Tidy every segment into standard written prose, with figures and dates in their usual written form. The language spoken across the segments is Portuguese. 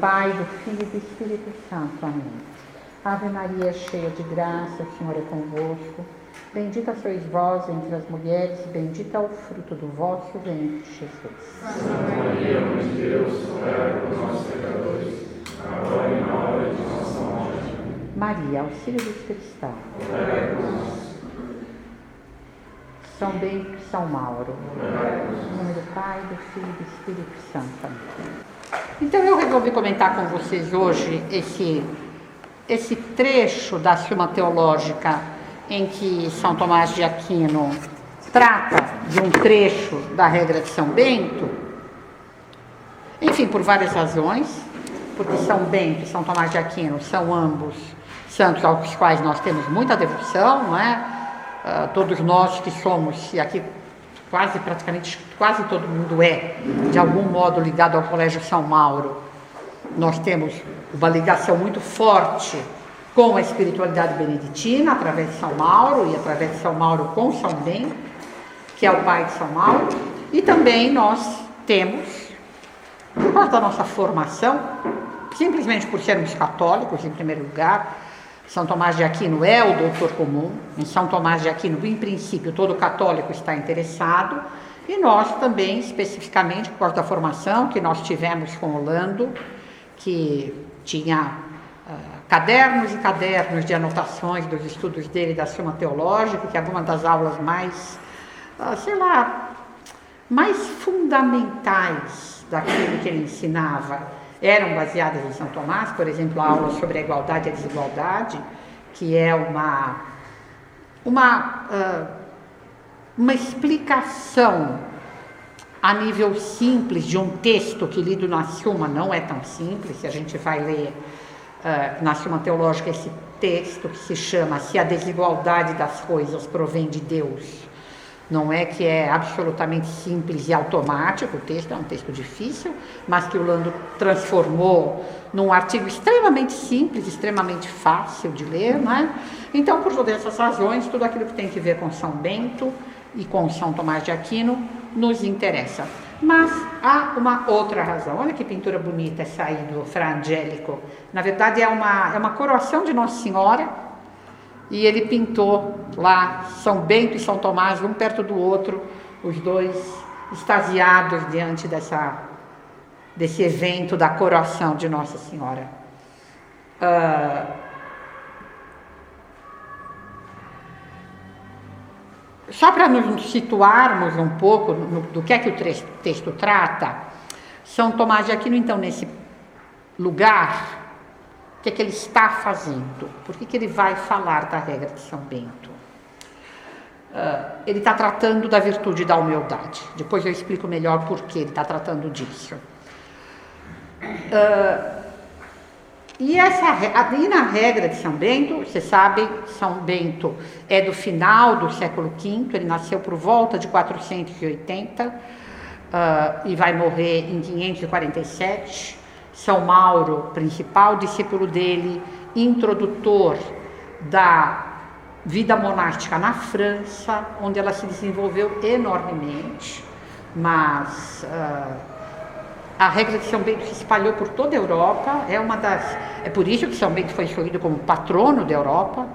Pai, do Filho e do Espírito Santo. Amém. Ave Maria, cheia de graça, o Senhor é convosco. Bendita sois vós entre as mulheres, e bendito é o fruto do vosso ventre, Jesus. Santa Maria, Mãe de Deus, rogai por nós pecadores, agora e na hora de nossa morte. Maria, auxílio dos cristãos. Rogai por nós. São Bento e São Mauro. Rogai por nós. Em nome do Pai, do Filho e do Espírito Santo. Amém. Então eu resolvi comentar com vocês hoje esse trecho da Suma Teológica em que São Tomás de Aquino trata de um trecho da regra de São Bento, enfim, por várias razões, porque São Bento e São Tomás de Aquino são ambos santos aos quais nós temos muita devoção, não é? Todos nós que somos, e aqui praticamente quase todo mundo é, de algum modo ligado ao Colégio São Mauro, nós temos uma ligação muito forte com a espiritualidade beneditina, através de São Mauro e através de São Mauro com São Bento, que é o pai de São Mauro, e também nós temos, por causa da nossa formação, simplesmente por sermos católicos em primeiro lugar, São Tomás de Aquino é o doutor comum, em São Tomás de Aquino, em princípio, todo católico está interessado, e nós também, especificamente, por causa da formação que nós tivemos com o Lando, que tinha cadernos e cadernos de anotações dos estudos dele da Suma Teológica, que algumas das aulas mais, mais fundamentais daquilo que ele ensinava eram baseadas em São Tomás, por exemplo, a aula sobre a igualdade e a desigualdade, que é uma explicação a nível simples de um texto que lido na Suma não é tão simples. Se a gente vai ler na Suma Teológica esse texto que se chama Se a desigualdade das coisas provém de Deus, não é que é absolutamente simples e automático, o texto é um texto difícil, mas que o Lando transformou num artigo extremamente simples, extremamente fácil de ler, não é? Então, por todas essas razões, tudo aquilo que tem que ver com São Bento e com São Tomás de Aquino nos interessa. Mas há uma outra razão. Olha que pintura bonita essa aí do Fra Angelico. Na verdade é uma coroação de Nossa Senhora, e ele pintou lá São Bento e São Tomás, um perto do outro, os dois extasiados diante desse evento da coroação de Nossa Senhora. Só para nos situarmos um pouco do que é que o texto trata, São Tomás de Aquino, então, nesse lugar, o que é que ele está fazendo? Por que ele vai falar da regra de São Bento? Ele está tratando da virtude da humildade. Depois eu explico melhor por que ele está tratando disso. E na regra de São Bento, você sabe, São Bento é do final do século V, ele nasceu por volta de 480 e vai morrer em 547. São Mauro, principal discípulo dele, introdutor da vida monástica na França, onde ela se desenvolveu enormemente, mas a regra de São Bento se espalhou por toda a Europa, é por isso que São Bento foi escolhido como patrono da Europa.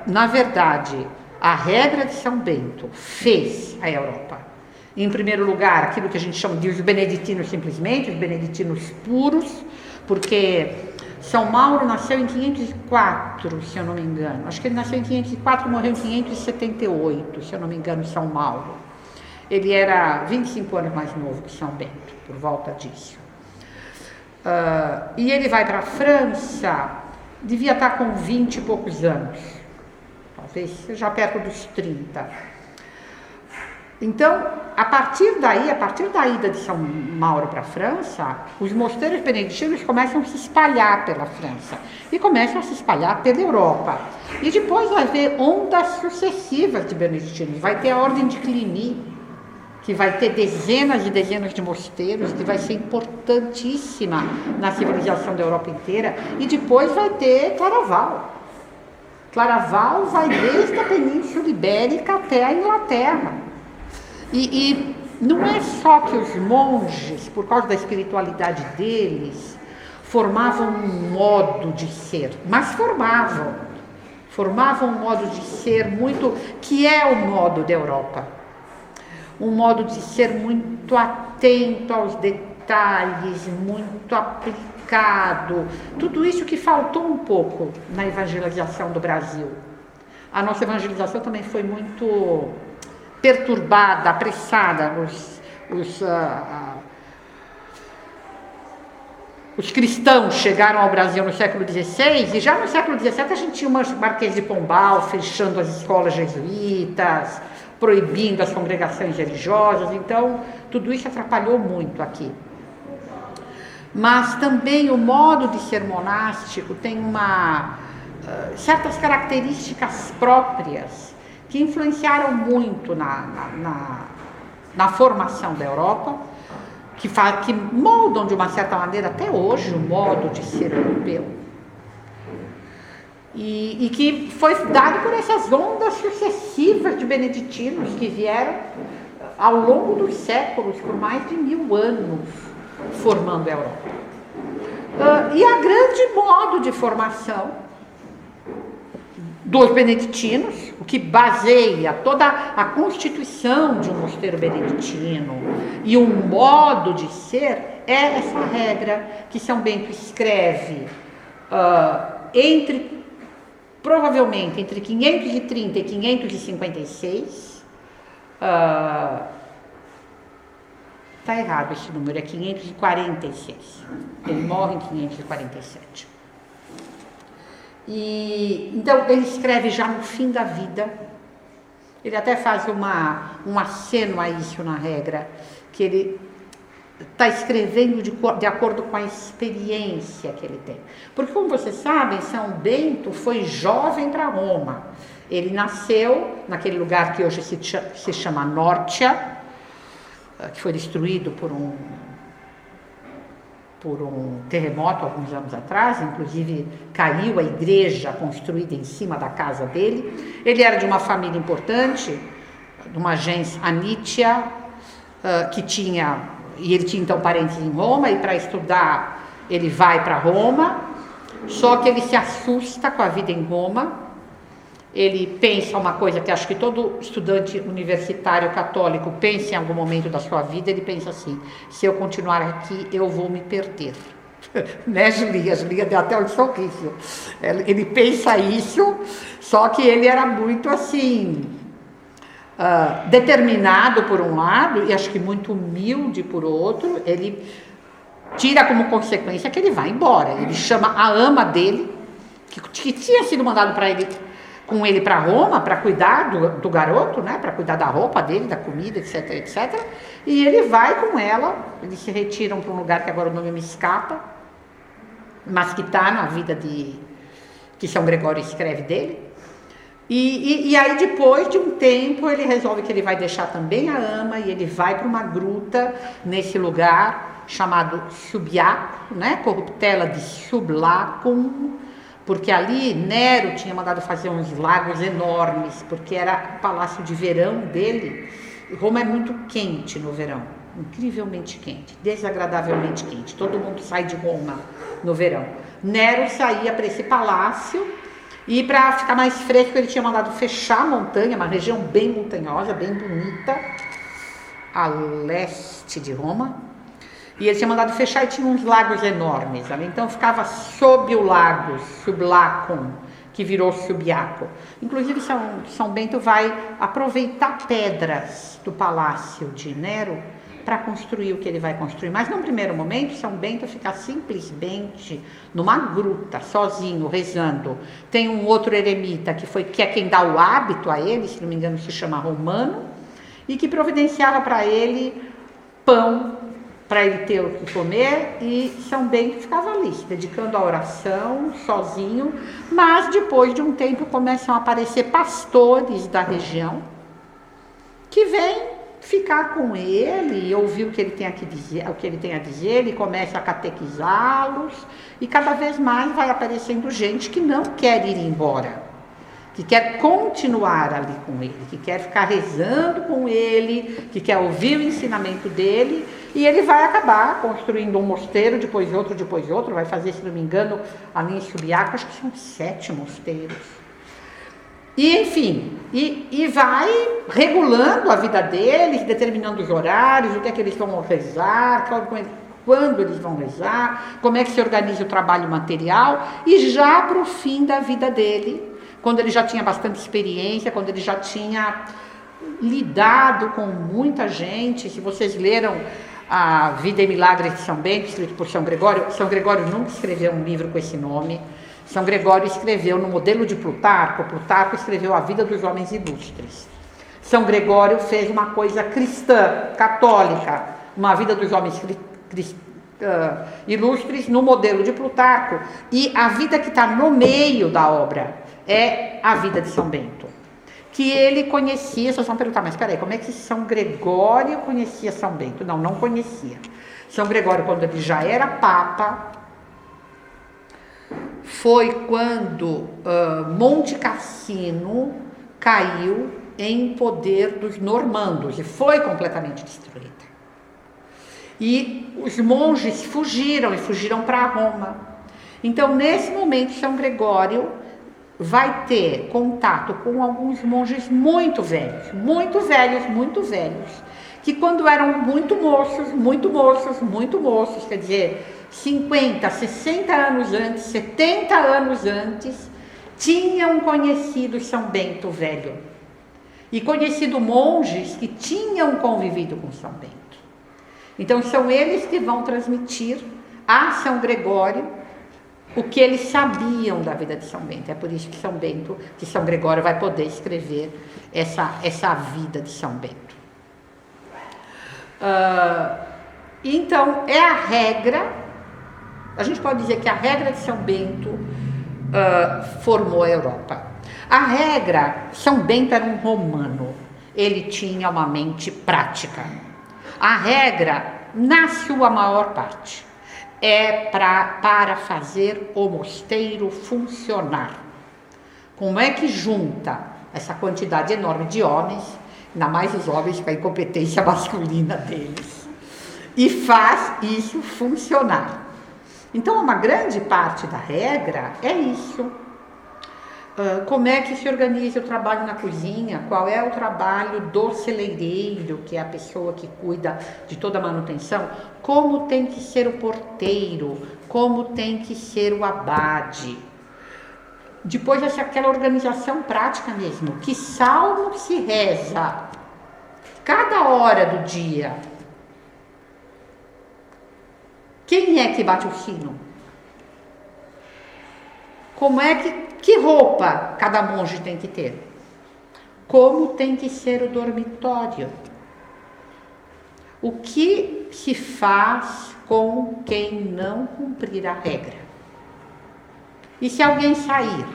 Na verdade, a regra de São Bento fez a Europa. Em primeiro lugar, aquilo que a gente chama de os beneditinos simplesmente, os beneditinos puros, porque São Mauro nasceu em 504, se eu não me engano. Acho que ele nasceu em 504 e morreu em 578, se eu não me engano, São Mauro. Ele era 25 anos mais novo que São Bento, por volta disso. E ele vai para a França, devia estar com 20 e poucos anos, talvez já perto dos 30. Então, a partir da ida de São Mauro para a França, os mosteiros beneditinos começam a se espalhar pela França e começam a se espalhar pela Europa. E depois vai haver ondas sucessivas de beneditinos. Vai ter a Ordem de Cluny, que vai ter dezenas e dezenas de mosteiros, que vai ser importantíssima na civilização da Europa inteira. E depois vai ter Claraval. Claraval vai desde a Península Ibérica até a Inglaterra. E não é só que os monges, por causa da espiritualidade deles, formavam um modo de ser, mas formavam um modo de ser muito, que é o modo da Europa, um modo de ser muito atento aos detalhes, muito aplicado, tudo isso que faltou um pouco na evangelização do Brasil. A nossa evangelização também foi muito perturbada, apressada. Os cristãos chegaram ao Brasil no século XVI e já no século XVII a gente tinha uma Marquês de Pombal fechando as escolas jesuítas, proibindo as congregações religiosas, então tudo isso atrapalhou muito aqui. Mas também o modo de ser monástico tem certas características próprias que influenciaram muito na formação da Europa, que moldam de uma certa maneira até hoje o modo de ser europeu. E que foi dado por essas ondas sucessivas de beneditinos que vieram ao longo dos séculos, por mais de 1000 anos, formando a Europa. E a grande modo de formação dos beneditinos, o que baseia toda a constituição de um mosteiro beneditino e um modo de ser, é essa regra que São Bento escreve provavelmente entre 530 e 556. Está errado esse número, é 546. Ele morre em 547. Então ele escreve já no fim da vida. Ele até faz um aceno a isso na regra, que ele está escrevendo de acordo com a experiência que ele tem. Porque, como vocês sabem, São Bento foi jovem para Roma. Ele nasceu naquele lugar que hoje se chama Norcia, que foi destruído por um terremoto alguns anos atrás, inclusive caiu a igreja construída em cima da casa dele. Ele era de uma família importante, de uma gens Anitia, e ele tinha então parentes em Roma, e para estudar ele vai para Roma, só que ele se assusta com a vida em Roma. Ele pensa uma coisa que acho que todo estudante universitário católico pensa em algum momento da sua vida, ele pensa assim: se eu continuar aqui, eu vou me perder. Né, Julia? A Julia deu até um sorriso. Ele pensa isso, só que ele era muito assim, determinado por um lado, e acho que muito humilde por outro. Ele tira como consequência que ele vai embora. Ele chama a ama dele, que tinha sido mandado com ele para Roma, para cuidar do garoto, né, para cuidar da roupa dele, da comida, etc, etc. E ele vai com ela, eles se retiram para um lugar que agora o nome me escapa, mas que está na vida que São Gregório escreve dele. E aí, depois de um tempo, ele resolve que ele vai deixar também a ama, e ele vai para uma gruta nesse lugar chamado Subiaco, né, corruptela de Sublacum, porque ali Nero tinha mandado fazer uns lagos enormes, porque era o palácio de verão dele. Roma é muito quente no verão, incrivelmente quente, desagradavelmente quente. Todo mundo sai de Roma no verão. Nero saía para esse palácio, e para ficar mais fresco ele tinha mandado fechar a montanha, uma região bem montanhosa, bem bonita, a leste de Roma. E ele tinha mandado fechar e tinha uns lagos enormes ali. Então ficava sob o lago Sublacum, que virou Subiaco. Inclusive São Bento vai aproveitar pedras do palácio de Nero para construir o que ele vai construir. Mas num primeiro momento, São Bento fica simplesmente numa gruta, sozinho, rezando. Tem um outro eremita que é quem dá o hábito a ele, se não me engano se chama Romano, e que providenciava para ele pão, para ele ter o que comer, e São Bento ficava ali, se dedicando à oração, sozinho. Mas depois de um tempo começam a aparecer pastores da região, que vêm ficar com ele e ouvir o que ele tem a dizer, ele começa a catequizá-los, e cada vez mais vai aparecendo gente que não quer ir embora, que quer continuar ali com ele, que quer ficar rezando com ele, que quer ouvir o ensinamento dele, e ele vai acabar construindo um mosteiro, depois outro, vai fazer, se não me engano, ali em Subiaco, acho que são 7 mosteiros. E, enfim, e vai regulando a vida deles, determinando os horários, o que é que eles vão rezar, quando eles vão rezar, como é que se organiza o trabalho material, e já para o fim da vida dele, quando ele já tinha bastante experiência, quando ele já tinha lidado com muita gente. Se vocês leram A Vida e Milagres de São Bento, escrito por São Gregório nunca escreveu um livro com esse nome. São Gregório escreveu no modelo de Plutarco escreveu A Vida dos Homens Ilustres. São Gregório fez uma coisa cristã, católica, uma vida dos homens ilustres no modelo de Plutarco, e a vida que está no meio da obra é a vida de São Bento, que ele conhecia. Vocês vão perguntar, mas espera aí, como é que São Gregório conhecia São Bento? Não conhecia. São Gregório, quando ele já era Papa, foi quando Monte Cassino caiu em poder dos normandos e foi completamente destruída. E os monges fugiram para Roma. Então, nesse momento, São Gregório vai ter contato com alguns monges muito velhos, que quando eram muito moços, quer dizer, 50, 60 anos antes, 70 anos antes, tinham conhecido São Bento Velho e conhecido monges que tinham convivido com São Bento. Então, são eles que vão transmitir a São Gregório o que eles sabiam da vida de São Bento. É por isso que São Gregório vai poder escrever essa vida de São Bento. Então, é a regra, a gente pode dizer que a regra de São Bento formou a Europa. A regra, São Bento era um romano, ele tinha uma mente prática. A regra, na sua maior parte, é para fazer o mosteiro funcionar. Como é que junta essa quantidade enorme de homens, ainda mais os homens com a incompetência masculina deles, e faz isso funcionar? Então, uma grande parte da regra é isso. Como é que se organiza o trabalho na cozinha? Qual é o trabalho do celeireiro, que é a pessoa que cuida de toda a manutenção? Como tem que ser o porteiro? Como tem que ser o abade? Depois, aquela organização prática mesmo. Que salmo se reza cada hora do dia? Quem é que bate o sino? Como é que roupa cada monge tem que ter? Como tem que ser o dormitório? O que se faz com quem não cumprir a regra? E se alguém sair,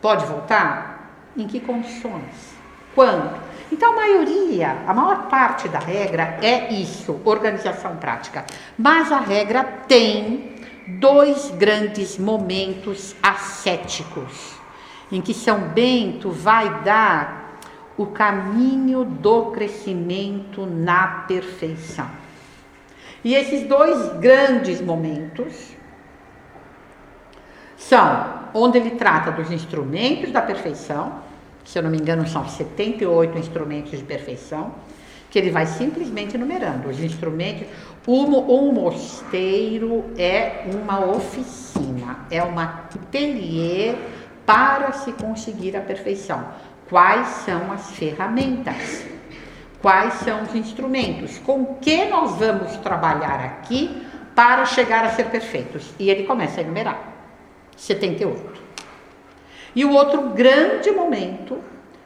pode voltar? Em que condições? Quando? Então, a maior parte da regra é isso, organização prática. Mas a regra tem 2 grandes momentos ascéticos, em que São Bento vai dar o caminho do crescimento na perfeição. E esses 2 grandes momentos são onde ele trata dos instrumentos da perfeição, se eu não me engano são 78 instrumentos de perfeição, que ele vai simplesmente enumerando os instrumentos. Um mosteiro é uma oficina, é um ateliê para se conseguir a perfeição. Quais são as ferramentas? Quais são os instrumentos? Com que nós vamos trabalhar aqui para chegar a ser perfeitos? E ele começa a enumerar. 78. E o outro grande momento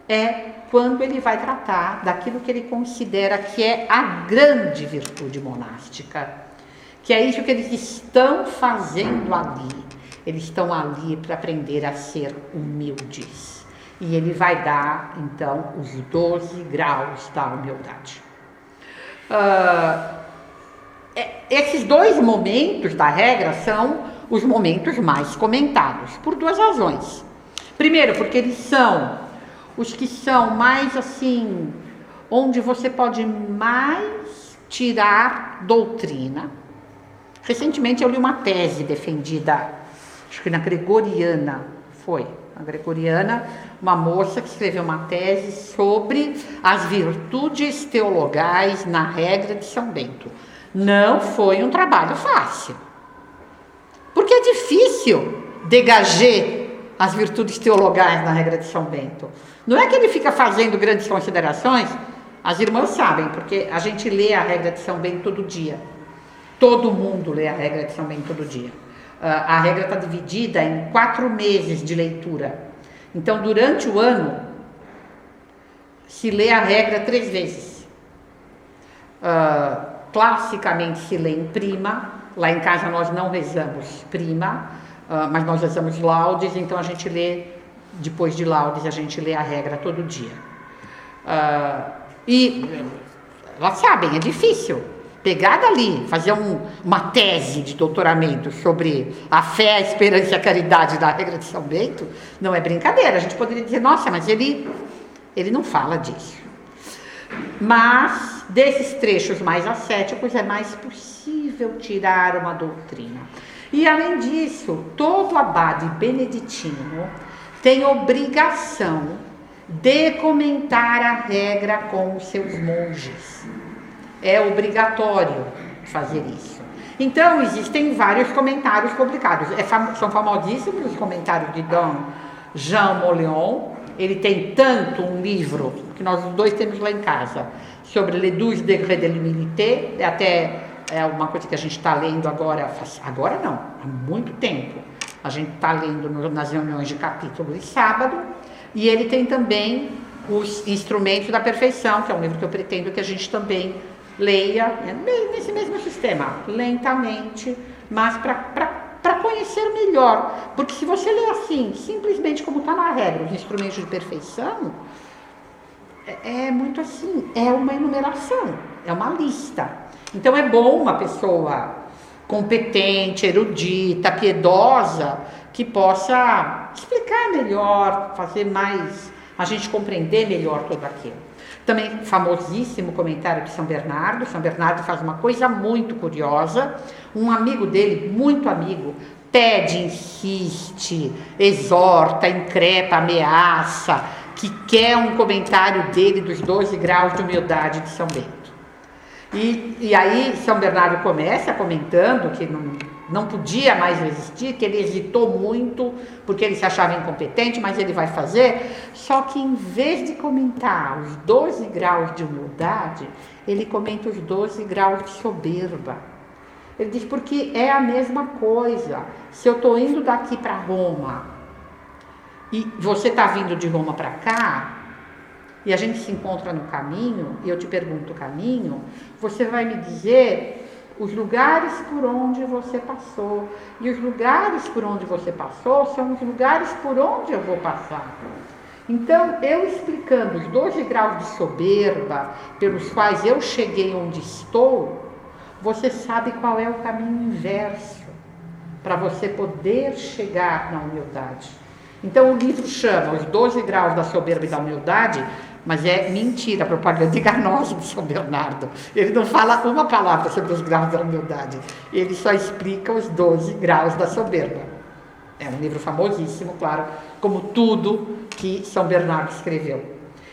é quando ele vai tratar daquilo que ele considera que é a grande virtude monástica, que é isso que eles estão fazendo ali. Eles estão ali para aprender a ser humildes. E ele vai dar, então, os 12 graus da humildade. Esses 2 momentos da regra são os momentos mais comentados, por 2 razões. Primeiro, porque eles são os que são mais assim, onde você pode mais tirar doutrina. Recentemente eu li uma tese defendida, acho que na Gregoriana, a Gregoriana, uma moça que escreveu uma tese sobre as virtudes teologais na regra de São Bento. Não foi um trabalho fácil, porque é difícil degager as virtudes teologais na regra de São Bento. Não é que ele fica fazendo grandes considerações, as irmãs sabem, porque a gente lê a regra de São Bento todo dia. Todo mundo lê a regra de São Bento todo dia. A regra está dividida em 4 meses de leitura. Então, durante o ano, se lê a regra 3 vezes. Classicamente se lê em prima. Lá em casa nós não rezamos prima, mas nós rezamos laudes, então a gente lê, depois de laudes, a gente lê a regra todo dia. E elas sabem, é difícil. Pegar dali, fazer uma tese de doutoramento sobre a fé, a esperança e a caridade da regra de São Bento, não é brincadeira. A gente poderia dizer, nossa, mas ele não fala disso. Mas, desses trechos mais ascéticos, é mais possível tirar uma doutrina. E, além disso, todo abade beneditino tem obrigação de comentar a regra com os seus monges. É obrigatório fazer isso. Então, existem vários comentários publicados. São famosíssimos os comentários de Dom Jean Mauleon. Ele tem tanto um livro, que nós os dois temos lá em casa, sobre Les 12 degrés de l'humilité, até uma coisa que a gente está lendo agora, há muito tempo. A gente está lendo nas reuniões de capítulo de sábado, e ele tem também os Instrumentos da Perfeição, que é um livro que eu pretendo que a gente também leia nesse mesmo sistema, lentamente, mas para conhecer melhor. Porque se você lê assim, simplesmente como está na regra, os instrumentos de perfeição, é muito assim, é uma enumeração, é uma lista. Então é bom uma pessoa competente, erudita, piedosa, que possa explicar melhor, fazer mais, a gente compreender melhor tudo aquilo. Também famosíssimo comentário de São Bernardo. São Bernardo faz uma coisa muito curiosa. Um amigo dele, muito amigo, pede, insiste, exorta, increpa, ameaça, que quer um comentário dele dos 12 graus de humildade de São Bento. E aí São Bernardo começa comentando que não podia mais resistir, que ele hesitou muito, porque ele se achava incompetente, mas ele vai fazer. Só que em vez de comentar os 12 graus de humildade, ele comenta os 12 graus de soberba. Ele diz, porque é a mesma coisa. Se eu estou indo daqui para Roma, e você está vindo de Roma para cá, e a gente se encontra no caminho, e eu te pergunto o caminho, você vai me dizer os lugares por onde você passou. E os lugares por onde você passou são os lugares por onde eu vou passar. Então, eu explicando os 12 graus de soberba pelos quais eu cheguei onde estou, você sabe qual é o caminho inverso para você poder chegar na humildade. Então, o livro chama Os 12 Graus da Soberba e da Humildade, mas é mentira, propaganda enganosa de São Bernardo. Ele não fala uma palavra sobre os graus da humildade, ele só explica os 12 graus da soberba. É um livro famosíssimo, claro, como tudo que São Bernardo escreveu.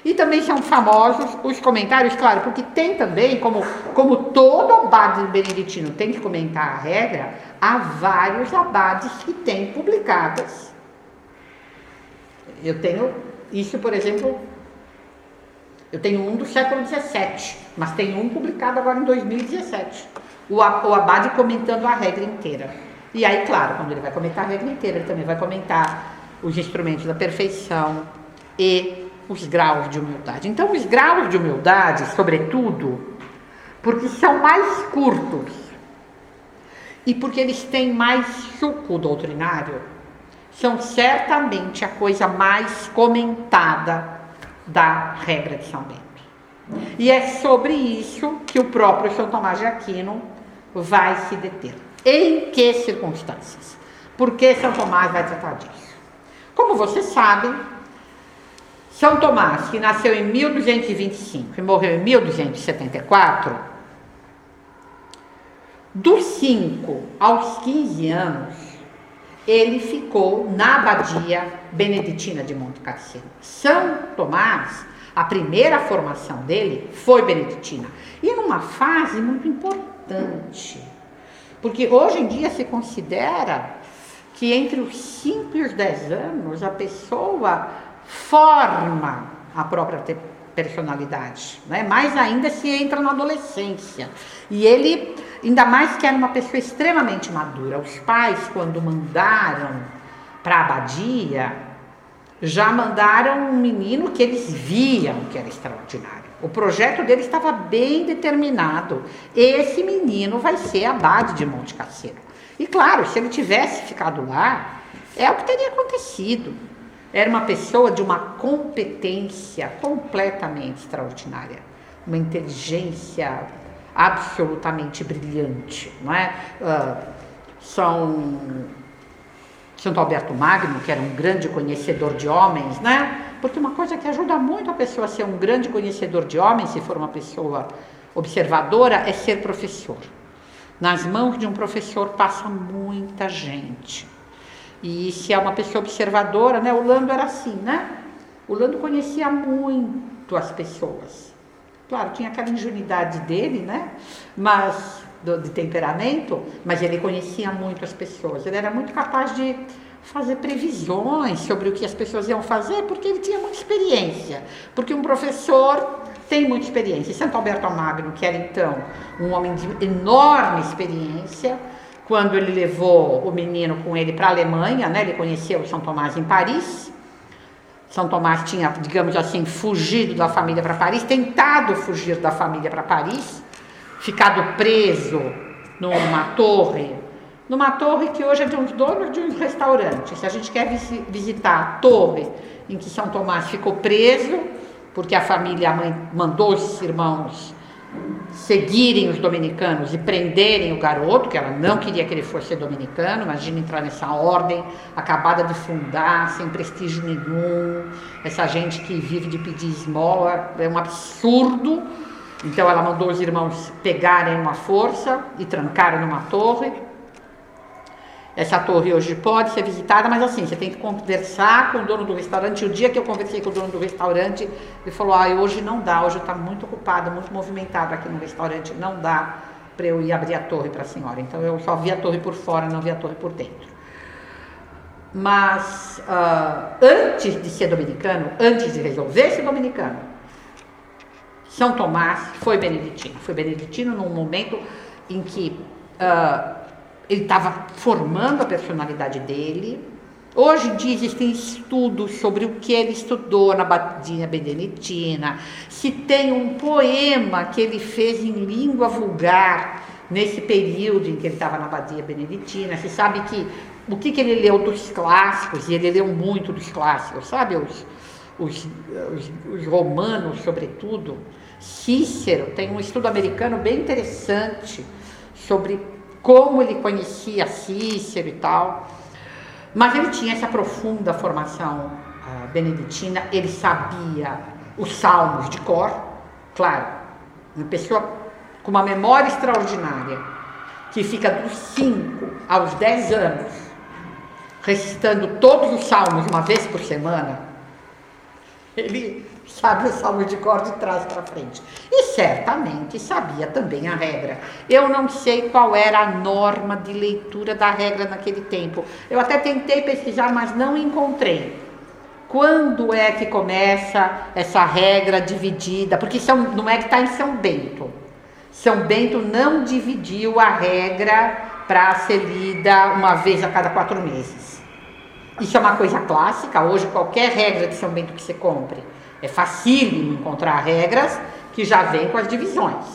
E também são famosos os comentários, claro, porque tem também, como todo abade beneditino tem que comentar a regra, há vários abades que têm publicadas. Eu tenho isso, por exemplo, eu tenho um do século XVII, mas tem um publicado agora em 2017. O abade comentando a regra inteira. E aí, claro, quando ele vai comentar a regra inteira, ele também vai comentar os instrumentos da perfeição e os graus de humildade. Então, os graus de humildade, sobretudo, porque são mais curtos e porque eles têm mais suco doutrinário, são certamente a coisa mais comentada da regra de São Bento. E é sobre isso que o próprio São Tomás de Aquino vai se deter. Em que circunstâncias? Por que São Tomás vai tratar disso? Como você sabe, São Tomás, que nasceu em 1225 e morreu em 1274, dos 5 aos 15 anos, ele ficou na abadia beneditina de Monte Cassino. São Tomás, a primeira formação dele foi beneditina. E numa fase muito importante, porque hoje em dia se considera que entre os 5 e os 10 anos a pessoa forma a própria personalidade, né? Mais ainda se entra na adolescência. E ele, ainda mais que era uma pessoa extremamente madura. Os pais, quando mandaram para a abadia, já mandaram um menino que eles viam que era extraordinário. O projeto dele estava bem determinado. Esse menino vai ser abade de Monte Cassino. E claro, se ele tivesse ficado lá, é o que teria acontecido. Era uma pessoa de uma competência completamente extraordinária, uma inteligência absolutamente brilhante, não é? Santo Alberto Magno, que era um grande conhecedor de homens, né? Porque uma coisa que ajuda muito a pessoa a ser um grande conhecedor de homens, se for uma pessoa observadora, é ser professor. Nas mãos de um professor passa muita gente. E se é uma pessoa observadora, né? O Lando era assim, né? O Lando conhecia muito as pessoas. Claro, tinha aquela ingenuidade dele, né? Mas de temperamento, mas ele conhecia muito as pessoas. Ele era muito capaz de fazer previsões sobre o que as pessoas iam fazer, porque ele tinha muita experiência. Porque um professor tem muita experiência. E Santo Alberto Magno, que era então um homem de enorme experiência, quando ele levou o menino com ele para a Alemanha, né? Ele conheceu São Tomás em Paris. São Tomás tinha, digamos assim, fugido da família para Paris, tentado fugir da família para Paris, ficado preso numa torre que hoje é de uns donos de um restaurante. Se a gente quer visitar a torre em que São Tomás ficou preso, porque a família, a mãe mandou os irmãos seguirem os dominicanos e prenderem o garoto, que ela não queria que ele fosse dominicano. Imagina entrar nessa ordem acabada de fundar, sem prestígio nenhum, essa gente que vive de pedir esmola, é um absurdo. Então ela mandou os irmãos pegarem uma força e trancaram numa torre. Essa torre hoje pode ser visitada, mas assim, você tem que conversar com o dono do restaurante. O dia que eu conversei com o dono do restaurante, ele falou, hoje não dá, hoje está muito ocupado, muito movimentado aqui no restaurante, não dá para eu ir abrir a torre para a senhora. Então eu só vi a torre por fora, não vi a torre por dentro. Mas antes de ser dominicano, antes de resolver ser dominicano, São Tomás foi beneditino num momento em que ele estava formando a personalidade dele. Hoje em dia existem estudos sobre o que ele estudou na abadia beneditina, se tem um poema que ele fez em língua vulgar nesse período em que ele estava na abadia beneditina. Se sabe que o que ele leu dos clássicos, e ele leu muito dos clássicos, sabe, os romanos sobretudo. Cícero tem um estudo americano bem interessante sobre como ele conhecia Cícero e tal, mas ele tinha essa profunda formação beneditina. Ele sabia os salmos de cor, claro, uma pessoa com uma memória extraordinária, que fica dos 5 aos 10 anos, recitando todos os salmos uma vez por semana. Ele sabe o salmo de cor de trás para frente. E certamente sabia também a regra. Eu não sei qual era a norma de leitura da regra naquele tempo. Eu até tentei pesquisar, mas não encontrei. Quando é que começa essa regra dividida? Porque não é que está em São Bento. São Bento não dividiu a regra para ser lida uma vez a cada 4 meses. Isso é uma coisa clássica. Hoje, qualquer regra de São Bento que você compre, é facílimo encontrar regras que já vêm com as divisões.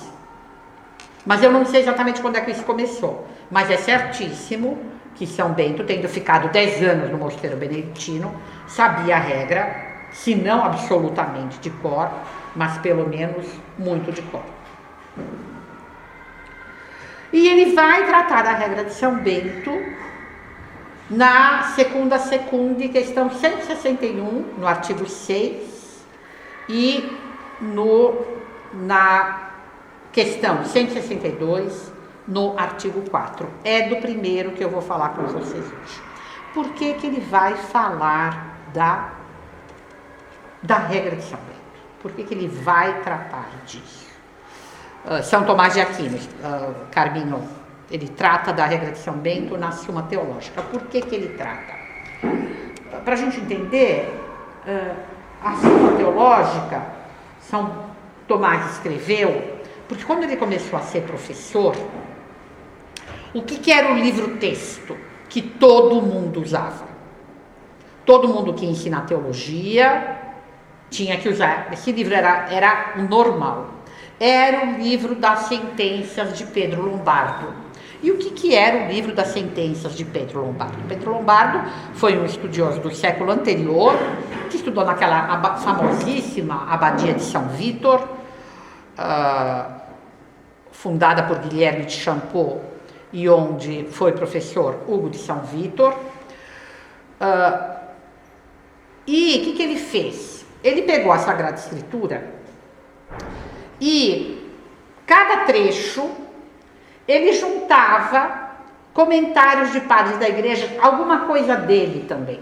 Mas eu não sei exatamente quando é que isso começou. Mas é certíssimo que São Bento, tendo ficado 10 anos no mosteiro beneditino, sabia a regra, se não absolutamente de cor, mas pelo menos muito de cor. E ele vai tratar da regra de São Bento na segunda questão 161, no artigo 6, e na questão 162, no artigo 4. É do primeiro que eu vou falar com vocês hoje. Por que que ele vai falar da regra de São Bento? Por que que ele vai tratar disso? São Tomás de Aquino, Carminho, ele trata da regra de São Bento na Suma Teológica. Por que que ele trata? Para a gente entender, a Suma Teológica, São Tomás escreveu, porque quando ele começou a ser professor, o que era o livro-texto que todo mundo usava? Todo mundo que ensina teologia tinha que usar. Esse livro era normal. Era o livro das sentenças de Pedro Lombardo. E o que era o livro das sentenças de Pedro Lombardo? Pedro Lombardo foi um estudioso do século anterior, que estudou naquela famosíssima abadia de São Vítor, fundada por Guilherme de Champeaux, e onde foi professor Hugo de São Vítor. E o que ele fez? Ele pegou a Sagrada Escritura e cada trecho ele juntava comentários de padres da igreja, alguma coisa dele também,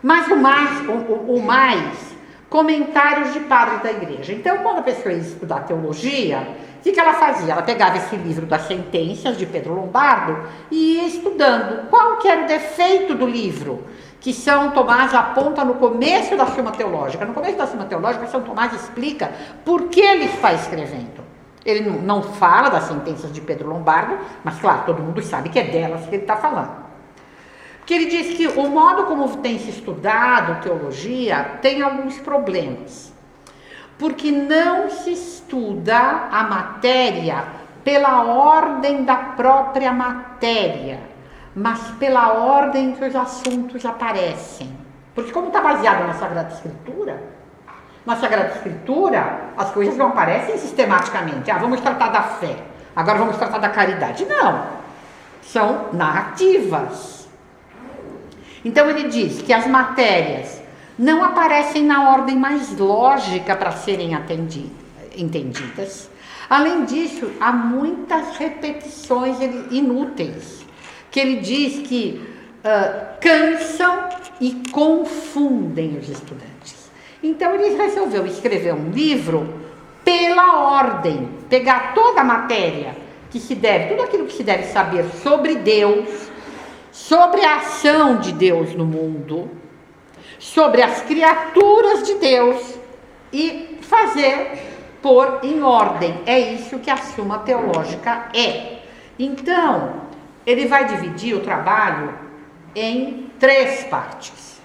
mas o mais comentários de padres da igreja. Então, quando a pessoa ia estudar teologia, o que ela fazia? Ela pegava esse livro das sentenças de Pedro Lombardo e ia estudando qual que era o defeito do livro, que São Tomás aponta no começo da Suma Teológica. No começo da Suma Teológica, São Tomás explica por que ele está escrevendo. Ele não fala das sentenças de Pedro Lombardo, mas claro, todo mundo sabe que é delas que ele está falando. Porque ele diz que o modo como tem se estudado teologia tem alguns problemas. Porque não se estuda a matéria pela ordem da própria matéria, mas pela ordem que os assuntos aparecem. Porque como está baseado na Sagrada Escritura, as coisas não aparecem sistematicamente. Vamos tratar da fé, agora vamos tratar da caridade. Não, são narrativas. Então ele diz que as matérias não aparecem na ordem mais lógica para serem entendidas. Além disso, há muitas repetições inúteis, que ele diz que cansam e confundem os estudantes. Então ele resolveu escrever um livro pela ordem, pegar toda a matéria que se deve, tudo aquilo que se deve saber sobre Deus, sobre a ação de Deus no mundo, sobre as criaturas de Deus, e pôr em ordem. É isso que a Suma Teológica é. Então, ele vai dividir o trabalho em 3 partes.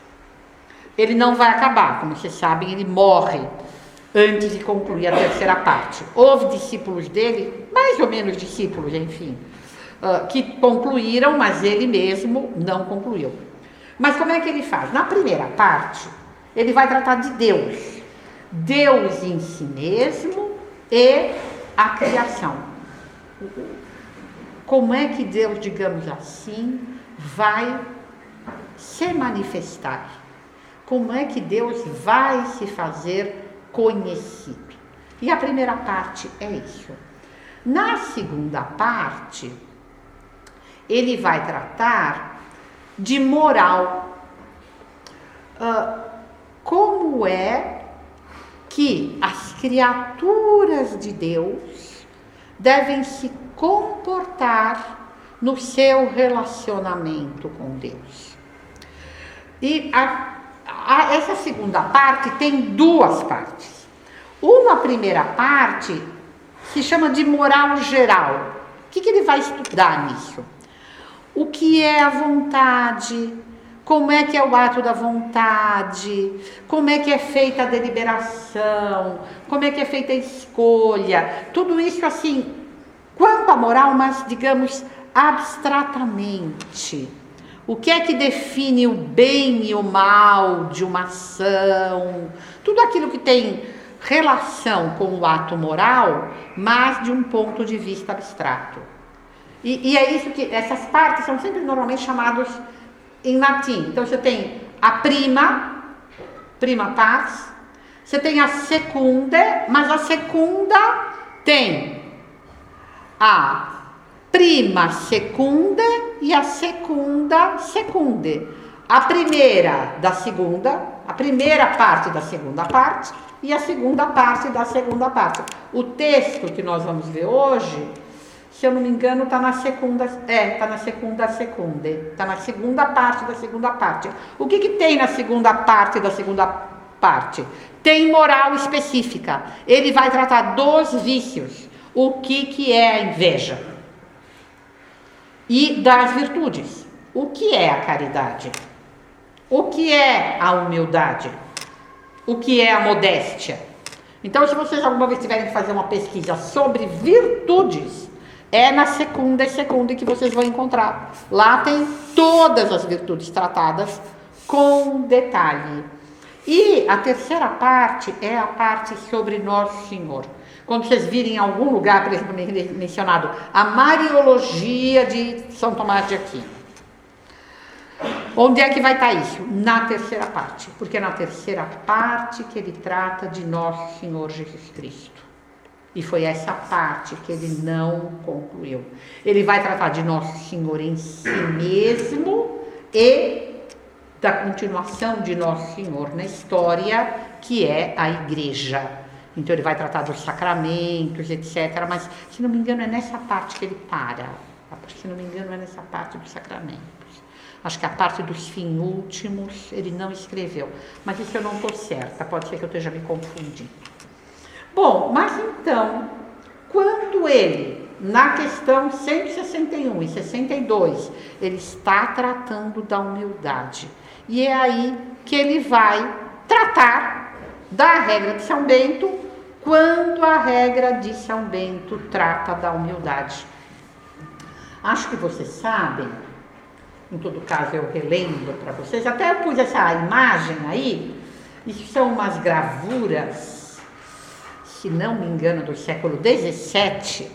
Ele não vai acabar, como vocês sabem, ele morre antes de concluir a 3ª parte. Houve discípulos dele, mais ou menos discípulos, enfim, que concluíram, mas ele mesmo não concluiu. Mas como é que ele faz? Na primeira parte, ele vai tratar de Deus. Deus em si mesmo e a criação. Como é que Deus, digamos assim, vai se manifestar? Como é que Deus vai se fazer conhecido? E a primeira parte é isso. Na segunda parte, ele vai tratar de moral. Como é que as criaturas de Deus devem se comportar no seu relacionamento com Deus. E essa segunda parte tem 2 partes. Uma primeira parte se chama de moral geral. O que ele vai estudar nisso? O que é a vontade? Como é que é o ato da vontade? Como é que é feita a deliberação? Como é que é feita a escolha? Tudo isso assim, quanto à moral, mas digamos abstratamente. O que é que define o bem e o mal de uma ação? Tudo aquilo que tem relação com o ato moral, mas de um ponto de vista abstrato. E é isso que essas partes são sempre normalmente chamadas em latim. Então você tem a prima pars, você tem a secunde, mas a segunda tem a prima secunde e a segunda secunde. A primeira da segunda, a primeira parte da segunda parte e a segunda parte da segunda parte. O texto que nós vamos ver hoje, se eu não me engano, está na segunda, está na segunda secunde, está na segunda parte da segunda parte. O que tem na segunda parte da segunda parte? Tem moral específica. Ele vai tratar dos vícios. O que é a inveja? E das virtudes. O que é a caridade? O que é a humildade? O que é a modéstia? Então, se vocês alguma vez tiverem que fazer uma pesquisa sobre virtudes, é na segunda e segunda que vocês vão encontrar. Lá tem todas as virtudes tratadas com detalhe. E a terceira parte é a parte sobre Nosso Senhor. Quando vocês virem em algum lugar, por exemplo, mencionado a Mariologia de São Tomás de Aquino. Onde é que vai estar isso? Na terceira parte. Porque é na terceira parte que ele trata de Nosso Senhor Jesus Cristo. E foi essa parte que ele não concluiu. Ele vai tratar de Nosso Senhor em si mesmo e da continuação de Nosso Senhor na história, que é a igreja. Então ele vai tratar dos sacramentos, etc. Mas, se não me engano, é nessa parte que ele para. Se não me engano, é nessa parte dos sacramentos. Acho que a parte dos fins últimos ele não escreveu. Mas isso eu não estou certa, pode ser que eu esteja me confundindo. Bom, mas então, quando ele, na questão 161 e 62, ele está tratando da humildade. E é aí que ele vai tratar da regra de São Bento, quando a regra de São Bento trata da humildade. Acho que vocês sabem, em todo caso eu relembro para vocês, até eu pus essa imagem aí, isso são umas gravuras, se não me engano, do século XVII,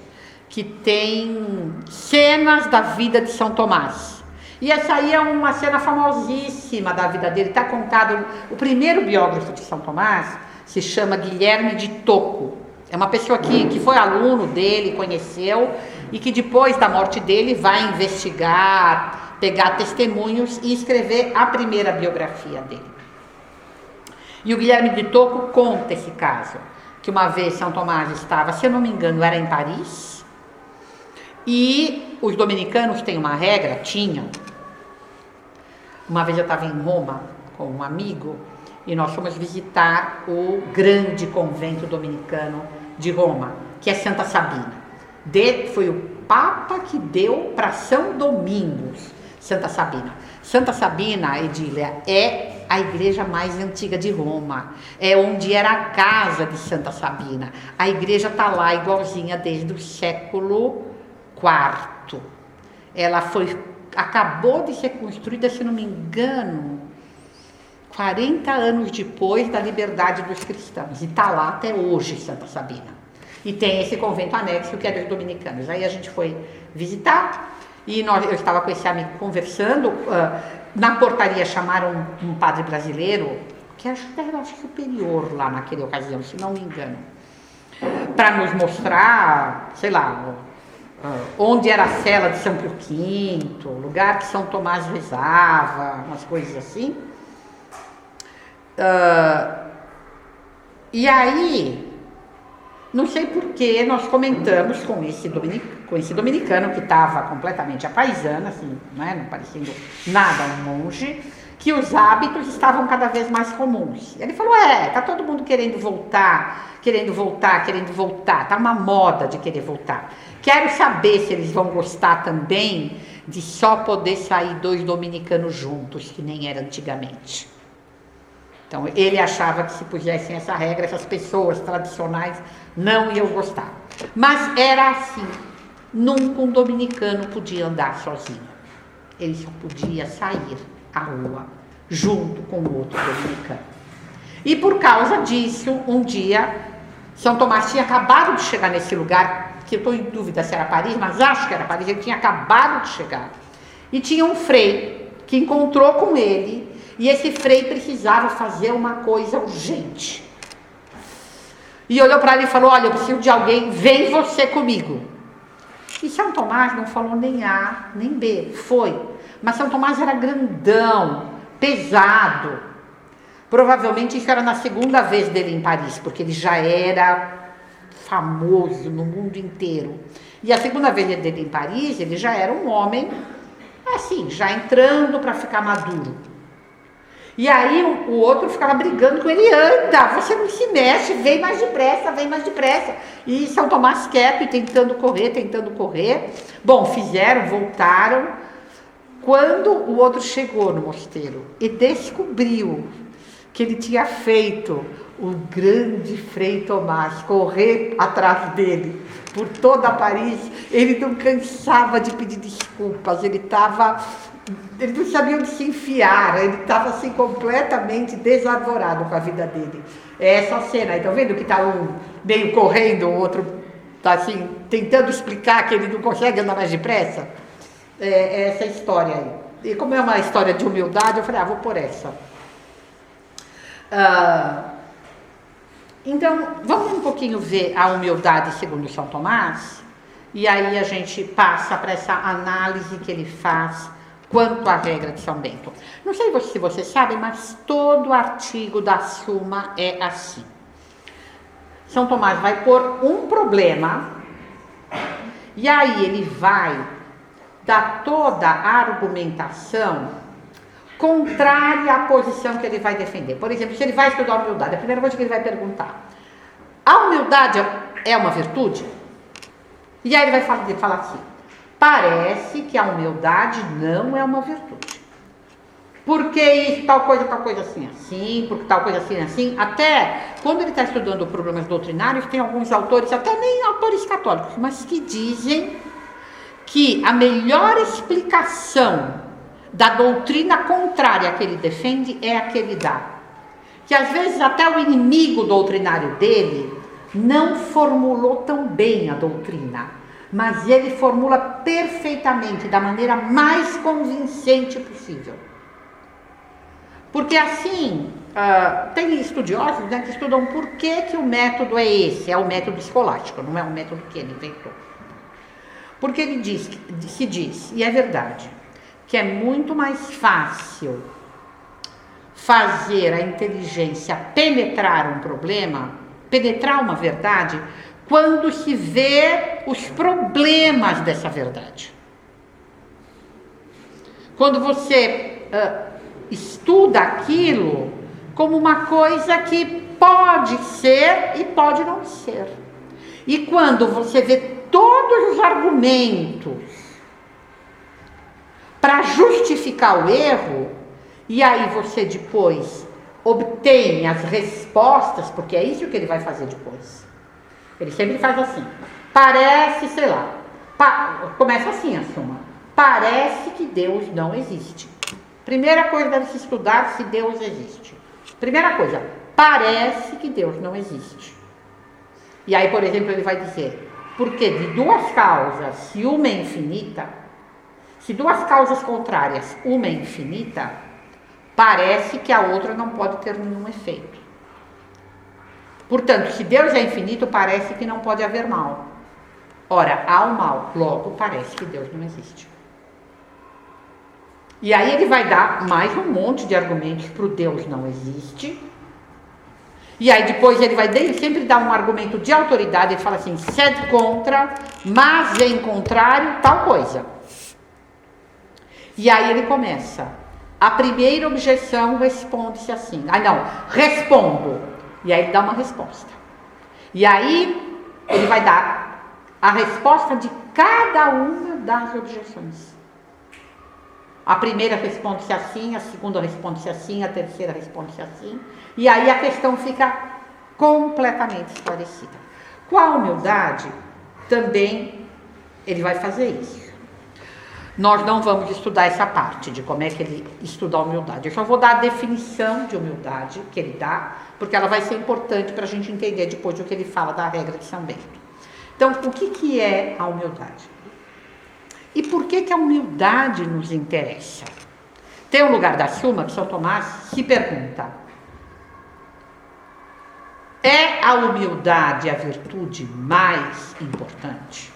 que tem cenas da vida de São Tomás. E essa aí é uma cena famosíssima da vida dele, está contado, o primeiro biógrafo de São Tomás se chama Guilherme de Tocco. É uma pessoa que foi aluno dele, conheceu, e que depois da morte dele vai investigar, pegar testemunhos e escrever a primeira biografia dele. E o Guilherme de Tocco conta esse caso, que uma vez São Tomás estava, se eu não me engano, era em Paris, e os dominicanos têm uma regra, tinham. Uma vez eu estava em Roma com um amigo, e nós fomos visitar o grande convento dominicano de Roma, que é Santa Sabina. Foi o Papa que deu para São Domingos, Santa Sabina. Santa Sabina, Edília, é a igreja mais antiga de Roma. É onde era a casa de Santa Sabina. A igreja está lá igualzinha desde o século IV. Ela acabou de ser construída, se não me engano, 40 anos depois da liberdade dos cristãos. E está lá até hoje, Santa Sabina. E tem esse convento anexo que é dos dominicanos. Aí a gente foi visitar e eu estava com esse amigo conversando. Na portaria chamaram um padre brasileiro, que acho que era superior lá naquela ocasião, se não me engano, para nos mostrar, sei lá, onde era a cela de São Pio V, o lugar que São Tomás rezava, umas coisas assim. E aí, não sei por que nós comentamos com esse dominicano que estava completamente apaisano, assim, não parecendo nada um monge, que os hábitos estavam cada vez mais comuns. Ele falou, tá todo mundo querendo voltar, tá uma moda de querer voltar. Quero saber se eles vão gostar também de só poder sair 2 dominicanos juntos, que nem era antigamente. Então, ele achava que se pusessem essa regra, essas pessoas tradicionais não iam gostar. Mas era assim, nunca um dominicano podia andar sozinho. Ele só podia sair à rua, junto com o outro dominicano. E por causa disso, um dia, São Tomás tinha acabado de chegar nesse lugar, que eu estou em dúvida se era Paris, mas acho que era Paris, ele tinha acabado de chegar. E tinha um frei que encontrou com ele, e esse frei precisava fazer uma coisa urgente. E olhou para ele e falou: olha, eu preciso de alguém, vem você comigo. E São Tomás não falou nem A, nem B, foi. Mas São Tomás era grandão, pesado. Provavelmente isso era na segunda vez dele em Paris, porque ele já era famoso no mundo inteiro. E a segunda vez dele em Paris, ele já era um homem, assim, já entrando para ficar maduro. E aí o outro ficava brigando com ele: anda, você não se mexe, vem mais depressa, vem mais depressa. E São Tomás quieto e tentando correr. Bom, fizeram, voltaram. Quando o outro chegou no mosteiro e descobriu que ele tinha feito o grande Frei Tomás correr atrás dele por toda Paris, ele não cansava de pedir desculpas, ele não sabia onde se enfiar, ele estava assim completamente desarvorado com a vida dele. É essa cena, estão vendo que está um meio correndo, o outro está assim, tentando explicar que ele não consegue andar mais depressa? É essa história aí. E como é uma história de humildade, eu falei: vou por essa. Então, vamos um pouquinho ver a humildade segundo São Tomás, e aí a gente passa para essa análise que ele faz quanto à regra de São Bento. Não sei se vocês sabem, mas todo artigo da Suma é assim. São Tomás vai pôr um problema, e aí ele vai dar toda a argumentação contrária à posição que ele vai defender. Por exemplo, se ele vai estudar a humildade, a primeira coisa que ele vai perguntar: a humildade é uma virtude? E aí ele vai falar assim: parece que a humildade não é uma virtude. Porque isso, tal coisa assim, porque tal coisa assim. Até quando ele está estudando problemas doutrinários, tem alguns autores, até nem autores católicos, mas que dizem que a melhor explicação da doutrina contrária que ele defende é a que ele dá. Que às vezes até o inimigo doutrinário dele não formulou tão bem a doutrina, mas ele formula perfeitamente, da maneira mais convincente possível. Porque assim, tem estudiosos, né, que estudam por que o método é esse, é o método escolástico, não é o método que ele inventou. Porque ele se diz, e é verdade, que é muito mais fácil fazer a inteligência penetrar um problema, penetrar uma verdade, quando se vê os problemas dessa verdade. Quando você estuda aquilo como uma coisa que pode ser e pode não ser. E quando você vê todos os argumentos para justificar o erro, e aí você depois obtém as respostas, porque é isso que ele vai fazer depois. Ele sempre faz assim: parece, sei lá, começa assim a Suma: parece que Deus não existe. Primeira coisa deve se estudar se Deus existe. Primeira coisa, parece que Deus não existe. E aí, por exemplo, ele vai dizer: porque de duas causas, se uma é infinita, se duas causas contrárias, uma é infinita, parece que a outra não pode ter nenhum efeito. Portanto, se Deus é infinito, parece que não pode haver mal. Ora, há o mal, logo parece que Deus não existe. E aí ele vai dar mais um monte de argumentos para o Deus não existe. E aí depois ele vai sempre dar um argumento de autoridade, ele fala assim: sed contra, mas em contrário, tal coisa. E aí ele começa: a primeira objeção responde-se assim. Respondo. E aí ele dá uma resposta. E aí ele vai dar a resposta de cada uma das objeções. A primeira responde-se assim, a segunda responde-se assim, a terceira responde-se assim. E aí a questão fica completamente esclarecida. Com a humildade, também ele vai fazer isso. Nós não vamos estudar essa parte de como é que ele estuda a humildade. Eu só vou dar a definição de humildade que ele dá, porque ela vai ser importante para a gente entender depois do que ele fala da regra de São Bento. Então, o que é a humildade? E por que a humildade nos interessa? Tem um lugar da Suma que São Tomás se pergunta: é a humildade a virtude mais importante?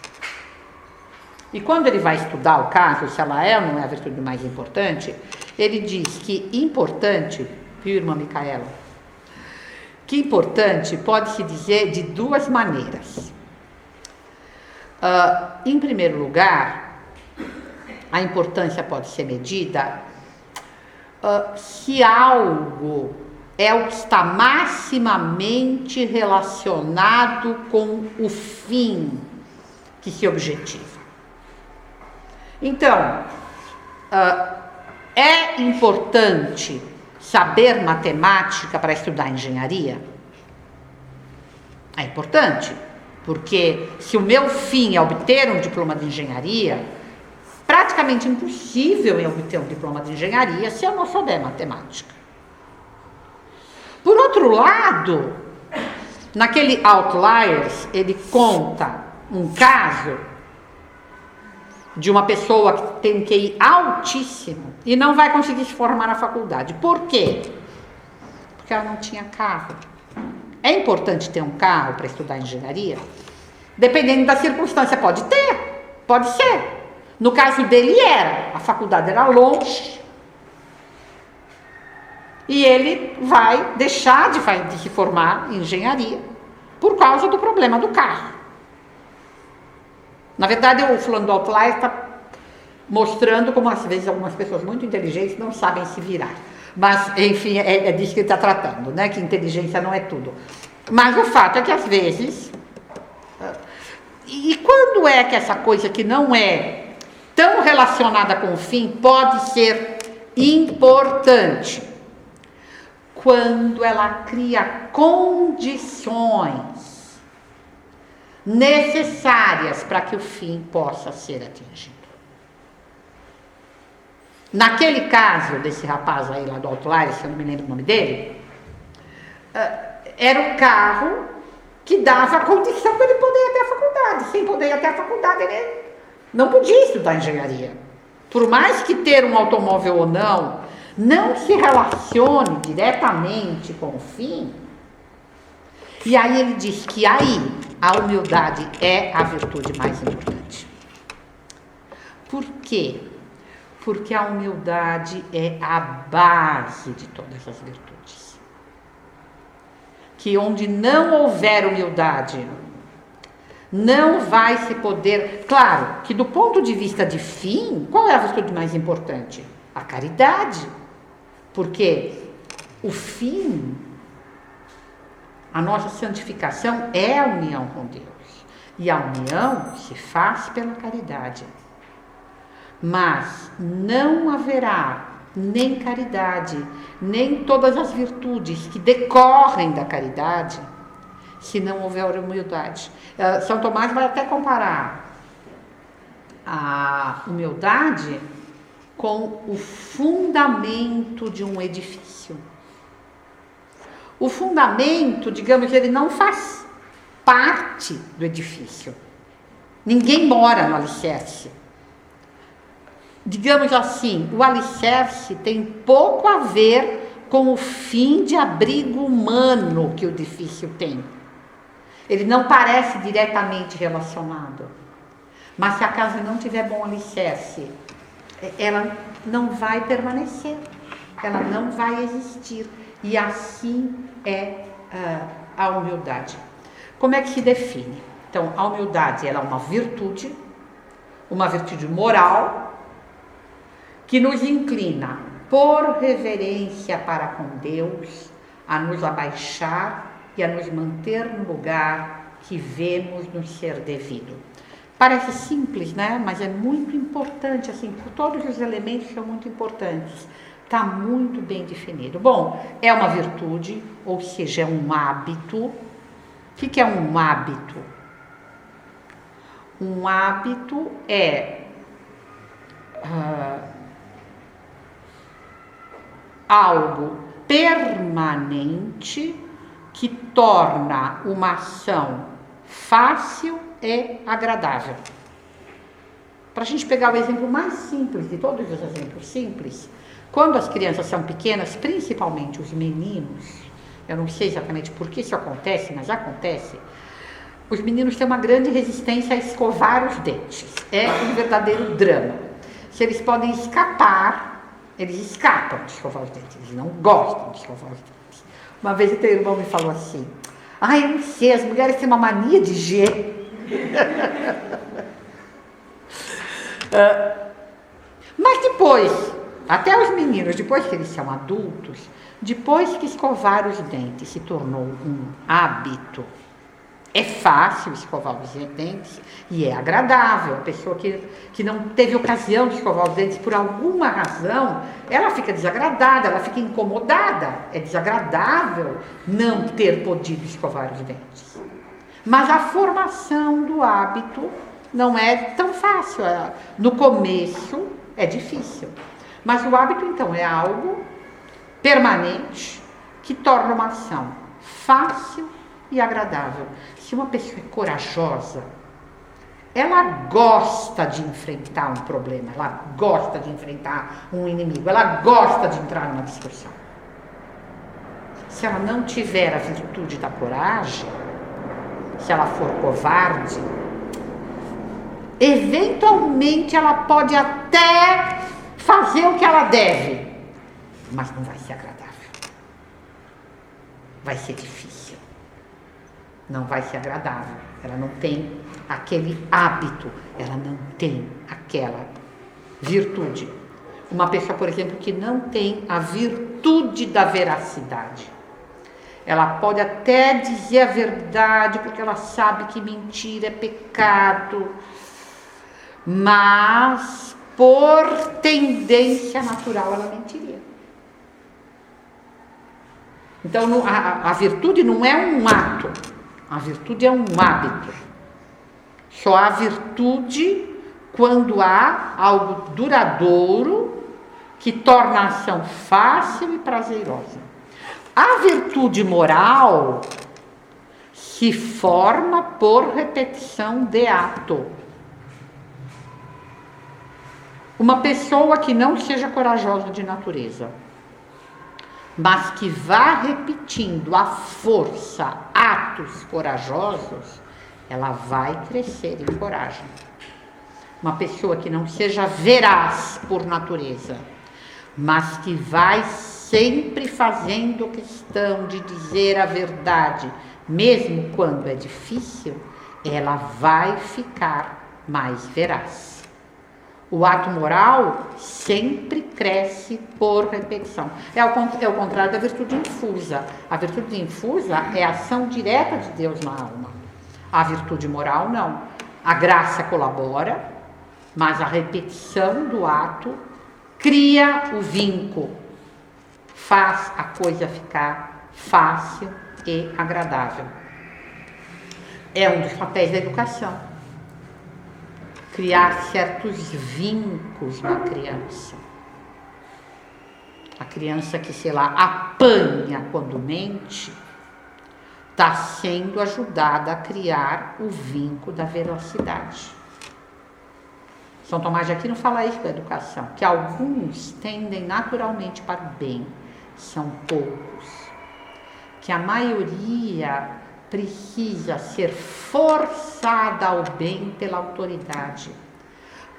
E quando ele vai estudar o caso, se ela é ou não é a virtude mais importante, ele diz que importante, viu, irmã Micaela? Que importante pode-se dizer de duas maneiras. Em primeiro lugar, a importância pode ser medida se algo é o que está maximamente relacionado com o fim que se objetiva. Então, é importante saber matemática para estudar engenharia? É importante, porque se o meu fim é obter um diploma de engenharia, praticamente impossível eu obter um diploma de engenharia se eu não souber matemática. Por outro lado, naquele Outliers, ele conta um caso de uma pessoa que tem um QI altíssimo e não vai conseguir se formar na faculdade. Por quê? Porque ela não tinha carro. É importante ter um carro para estudar engenharia? Dependendo da circunstância, pode ter, pode ser. No caso dele a faculdade era longe e ele vai deixar de se formar em engenharia por causa do problema do carro. Na verdade, o fulano do Outlier está mostrando como, às vezes, algumas pessoas muito inteligentes não sabem se virar. Mas, enfim, é disso que ele está tratando, né? Que inteligência não é tudo. Mas o fato é que, às vezes... E quando é que essa coisa que não é tão relacionada com o fim pode ser importante? Quando ela cria condições necessárias para que o fim possa ser atingido. Naquele caso desse rapaz aí lá do Outlier, se eu não me lembro o nome dele, era o carro que dava a condição para ele poder ir até a faculdade. Sem poder ir até a faculdade, ele não podia estudar engenharia. Por mais que ter um automóvel ou não se relacione diretamente com o fim. E aí ele diz que aí a humildade é a virtude mais importante. Por quê? Porque a humildade é a base de todas as virtudes. Que onde não houver humildade, não vai se poder... Claro, que do ponto de vista de fim, qual é a virtude mais importante? A caridade. Porque o fim... A nossa santificação é a união com Deus. E a união se faz pela caridade. Mas não haverá nem caridade, nem todas as virtudes que decorrem da caridade, se não houver humildade. São Tomás vai até comparar a humildade com o fundamento de um edifício. O fundamento, digamos, ele não faz parte do edifício. Ninguém mora no alicerce. Digamos assim, o alicerce tem pouco a ver com o fim de abrigo humano que o edifício tem. Ele não parece diretamente relacionado. Mas se a casa não tiver bom alicerce, ela não vai permanecer. Ela não vai existir. E assim é a humildade. Como é que se define? Então, a humildade ela é uma virtude moral, que nos inclina, por reverência para com Deus, a nos abaixar e a nos manter no lugar que vemos nos ser devido. Parece simples, né? Mas é muito importante, assim, todos os elementos são muito importantes. Está muito bem definido. Bom, é uma virtude, ou seja, é um hábito. O que é um hábito? Um hábito é algo permanente que torna uma ação fácil e agradável. Para a gente pegar o exemplo mais simples de todos os exemplos simples, quando as crianças são pequenas, principalmente os meninos, eu não sei exatamente por que isso acontece, mas acontece, os meninos têm uma grande resistência a escovar os dentes. É um verdadeiro drama. Se eles podem escapar, eles escapam de escovar os dentes, eles não gostam de escovar os dentes. Uma vez o teu irmão me falou assim, eu não sei, as mulheres têm uma mania de G. Mas depois, até os meninos, depois que eles são adultos, depois que escovar os dentes se tornou um hábito, é fácil escovar os dentes e é agradável. A pessoa que não teve ocasião de escovar os dentes por alguma razão, ela fica desagradada, ela fica incomodada. É desagradável não ter podido escovar os dentes. Mas a formação do hábito não é tão fácil. No começo é difícil. Mas o hábito, então, é algo permanente que torna uma ação fácil e agradável. Se uma pessoa é corajosa, ela gosta de enfrentar um problema, ela gosta de enfrentar um inimigo, ela gosta de entrar numa discussão. Se ela não tiver a virtude da coragem, se ela for covarde, eventualmente ela pode até fazer o que ela deve, mas não vai ser agradável. Vai ser difícil. Não vai ser agradável. Ela não tem aquele hábito, ela não tem aquela virtude. Uma pessoa, por exemplo, que não tem a virtude da veracidade. Ela pode até dizer a verdade, porque ela sabe que mentira é pecado, mas por tendência natural ela mentiria. Então a virtude não é um ato, a virtude é um hábito. Só há virtude quando há algo duradouro que torna a ação fácil e prazerosa. A virtude moral se forma por repetição de ato. Uma pessoa que não seja corajosa de natureza, mas que vá repetindo à força atos corajosos, ela vai crescer em coragem. Uma pessoa que não seja veraz por natureza, mas que vai sempre fazendo questão de dizer a verdade, mesmo quando é difícil, ela vai ficar mais veraz. O ato moral sempre cresce por repetição. É o contrário da virtude infusa. A virtude infusa é a ação direta de Deus na alma. A virtude moral não. A graça colabora, mas a repetição do ato cria o vínculo, faz a coisa ficar fácil e agradável. É um dos papéis da educação. Criar certos vínculos na criança. A criança que, sei lá, apanha quando mente, está sendo ajudada a criar o vínculo da veracidade. São Tomás de Aquino fala isso da educação, que alguns tendem naturalmente para o bem, são poucos. Que a maioria precisa ser forçada ao bem pela autoridade,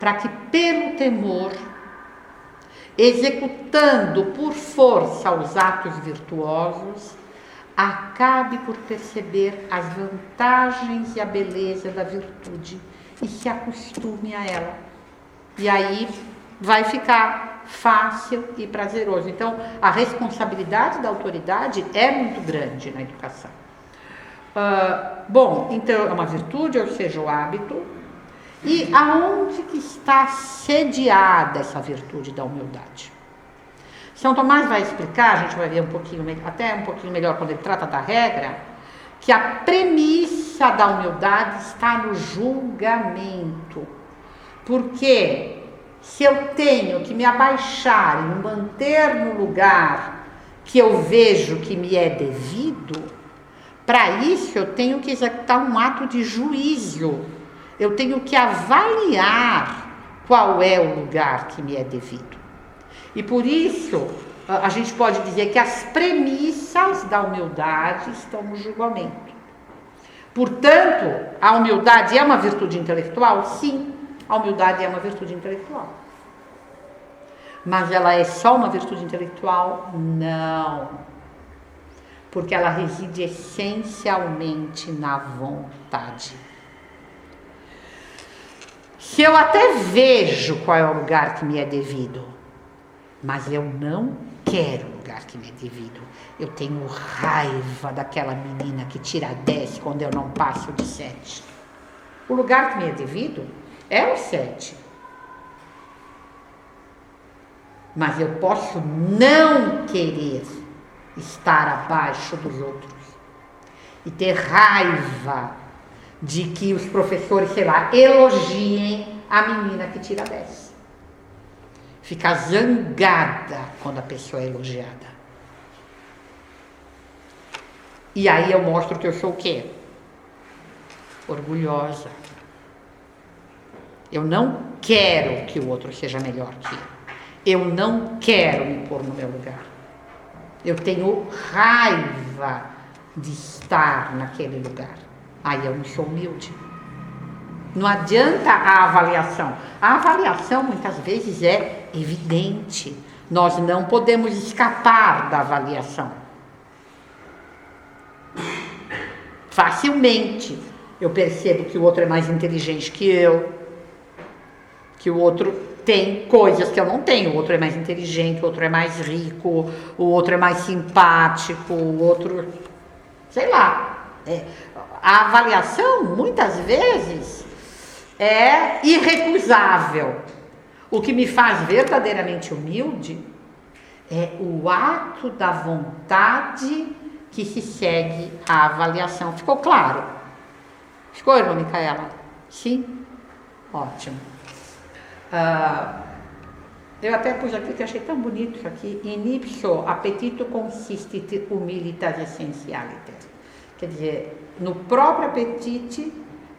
para que pelo temor, executando por força os atos virtuosos, acabe por perceber as vantagens e a beleza da virtude e se acostume a ela. E aí vai ficar fácil e prazeroso. Então, a responsabilidade da autoridade é muito grande na educação. Bom, então é uma virtude, ou seja, o hábito. E aonde que está sediada essa virtude da humildade? São Tomás vai explicar, a gente vai ver até um pouquinho melhor quando ele trata da regra, que a premissa da humildade está no julgamento. Porque se eu tenho que me abaixar e me manter no lugar que eu vejo que me é devido, para isso eu tenho que executar um ato de juízo. Eu tenho que avaliar qual é o lugar que me é devido. E por isso, a gente pode dizer que as premissas da humildade estão no julgamento. Portanto, a humildade é uma virtude intelectual? Sim, a humildade é uma virtude intelectual. Mas ela é só uma virtude intelectual? Não. Porque ela reside essencialmente na vontade. Se eu até vejo qual é o lugar que me é devido, mas eu não quero o lugar que me é devido. Eu tenho raiva daquela menina que tira 10 quando eu não passo de 7. O lugar que me é devido é o 7. Mas eu posso não querer estar abaixo dos outros e ter raiva de que os professores, sei lá, elogiem a menina que tira 10. Ficar zangada quando a pessoa é elogiada. E aí eu mostro que eu sou o quê? Orgulhosa. Eu não quero que o outro seja melhor que eu. Eu não quero me pôr no meu lugar. Eu tenho raiva de estar naquele lugar. Aí eu não sou humilde. Não adianta a avaliação. A avaliação muitas vezes é evidente. Nós não podemos escapar da avaliação. Facilmente eu percebo que o outro é mais inteligente que eu, que o outro tem coisas que eu não tenho, o outro é mais inteligente, o outro é mais rico, o outro é mais simpático, o outro, sei lá. A avaliação, muitas vezes, é irrecusável. O que me faz verdadeiramente humilde é o ato da vontade que se segue à avaliação. Ficou claro? Ficou, irmã Micaela? Sim? Ótimo. Eu até pus aqui que achei tão bonito isso aqui. In ipso appetito consistit humilitas essentialiter. Quer dizer, no próprio apetite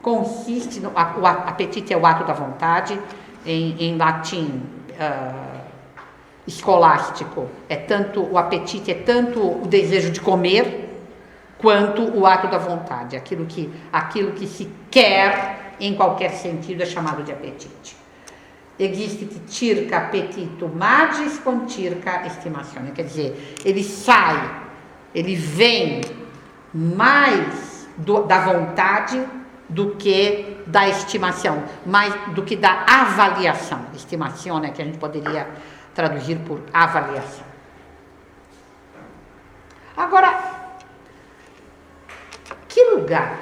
consiste, o apetite é o ato da vontade, em latim escolástico, o apetite é tanto o desejo de comer, quanto o ato da vontade. Aquilo que se quer em qualquer sentido é chamado de apetite. Existit circa appetito magis con circa estimazione, quer dizer, ele vem mais da vontade do que da estimação, mais do que da avaliação. Estimazione, que a gente poderia traduzir por avaliação. Agora, que lugar?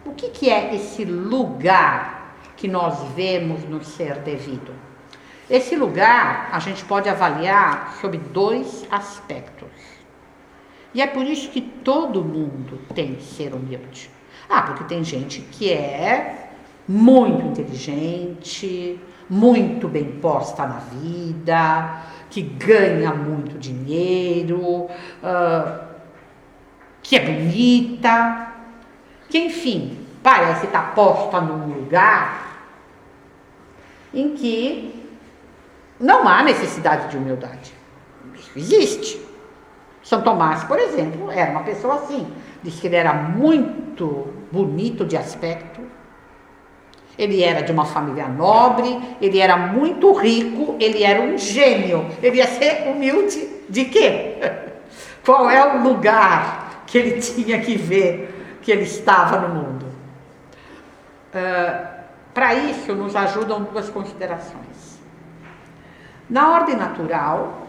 O que é esse lugar que nós vemos no ser devido? Esse lugar a gente pode avaliar sob 2 aspectos. E é por isso que todo mundo tem que ser humilde. Porque tem gente que é muito inteligente, muito bem posta na vida, que ganha muito dinheiro, que é bonita, que enfim, parece estar posta num lugar em que não há necessidade de humildade. Isso existe. São Tomás, por exemplo, era uma pessoa assim. Diz que ele era muito bonito de aspecto, ele era de uma família nobre, ele era muito rico, ele era um gênio. Ele ia ser humilde de quê? Qual é o lugar que ele tinha que ver que ele estava no mundo? Para isso nos ajudam 2 considerações. Na ordem natural,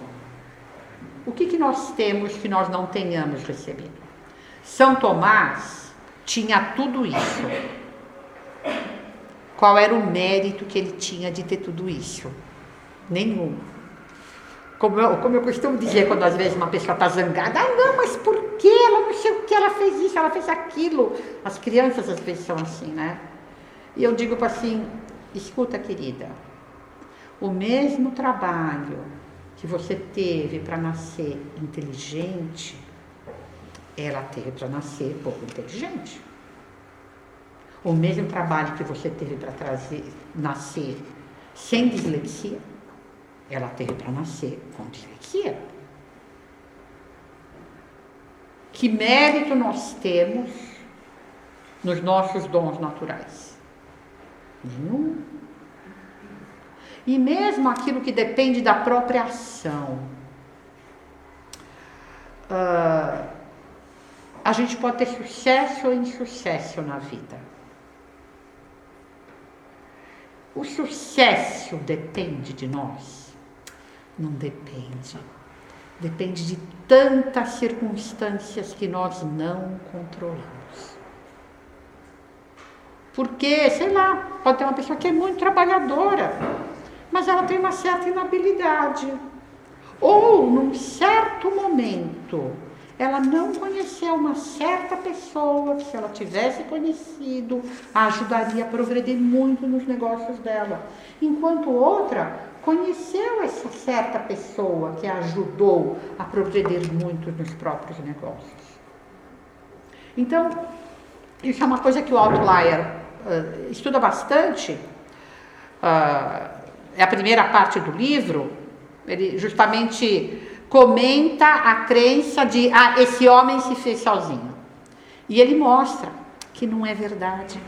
o que nós temos que nós não tenhamos recebido? São Tomás tinha tudo isso. Qual era o mérito que ele tinha de ter tudo isso? Nenhum. Como eu costumo dizer quando às vezes uma pessoa está zangada, não, mas por que ela não sei o que, ela fez isso, ela fez aquilo. As crianças às vezes são assim, né? E eu digo assim, escuta, querida, o mesmo trabalho que você teve para nascer inteligente, ela teve para nascer pouco inteligente. O mesmo trabalho que você teve para nascer sem dislexia, ela teve para nascer com dislexia. Que mérito nós temos nos nossos dons naturais? Nenhum. E mesmo aquilo que depende da própria ação, a gente pode ter sucesso ou insucesso na vida. O sucesso depende de nós? Não depende. Depende de tantas circunstâncias que nós não controlamos. Porque, sei lá, pode ter uma pessoa que é muito trabalhadora, mas ela tem uma certa inabilidade. Ou, num certo momento, ela não conheceu uma certa pessoa que, se ela tivesse conhecido, a ajudaria a progredir muito nos negócios dela. Enquanto outra conheceu essa certa pessoa que a ajudou a progredir muito nos próprios negócios. Então, isso é uma coisa que o Outlier estuda bastante. É a primeira parte do livro. Ele justamente comenta a crença de esse homem se fez sozinho. E ele mostra que não é verdade.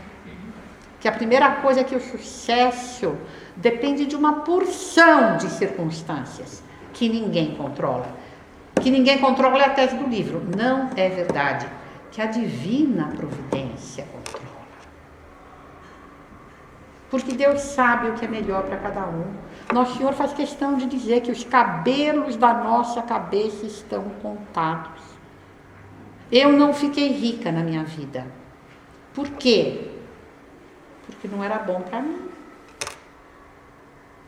Que a primeira coisa é que o sucesso depende de uma porção de circunstâncias que ninguém controla. Que ninguém controla é a tese do livro. Não é verdade. Que a divina providência controla. Porque Deus sabe o que é melhor para cada um. Nosso Senhor faz questão de dizer que os cabelos da nossa cabeça estão contados. Eu não fiquei rica na minha vida. Por quê? Porque não era bom para mim.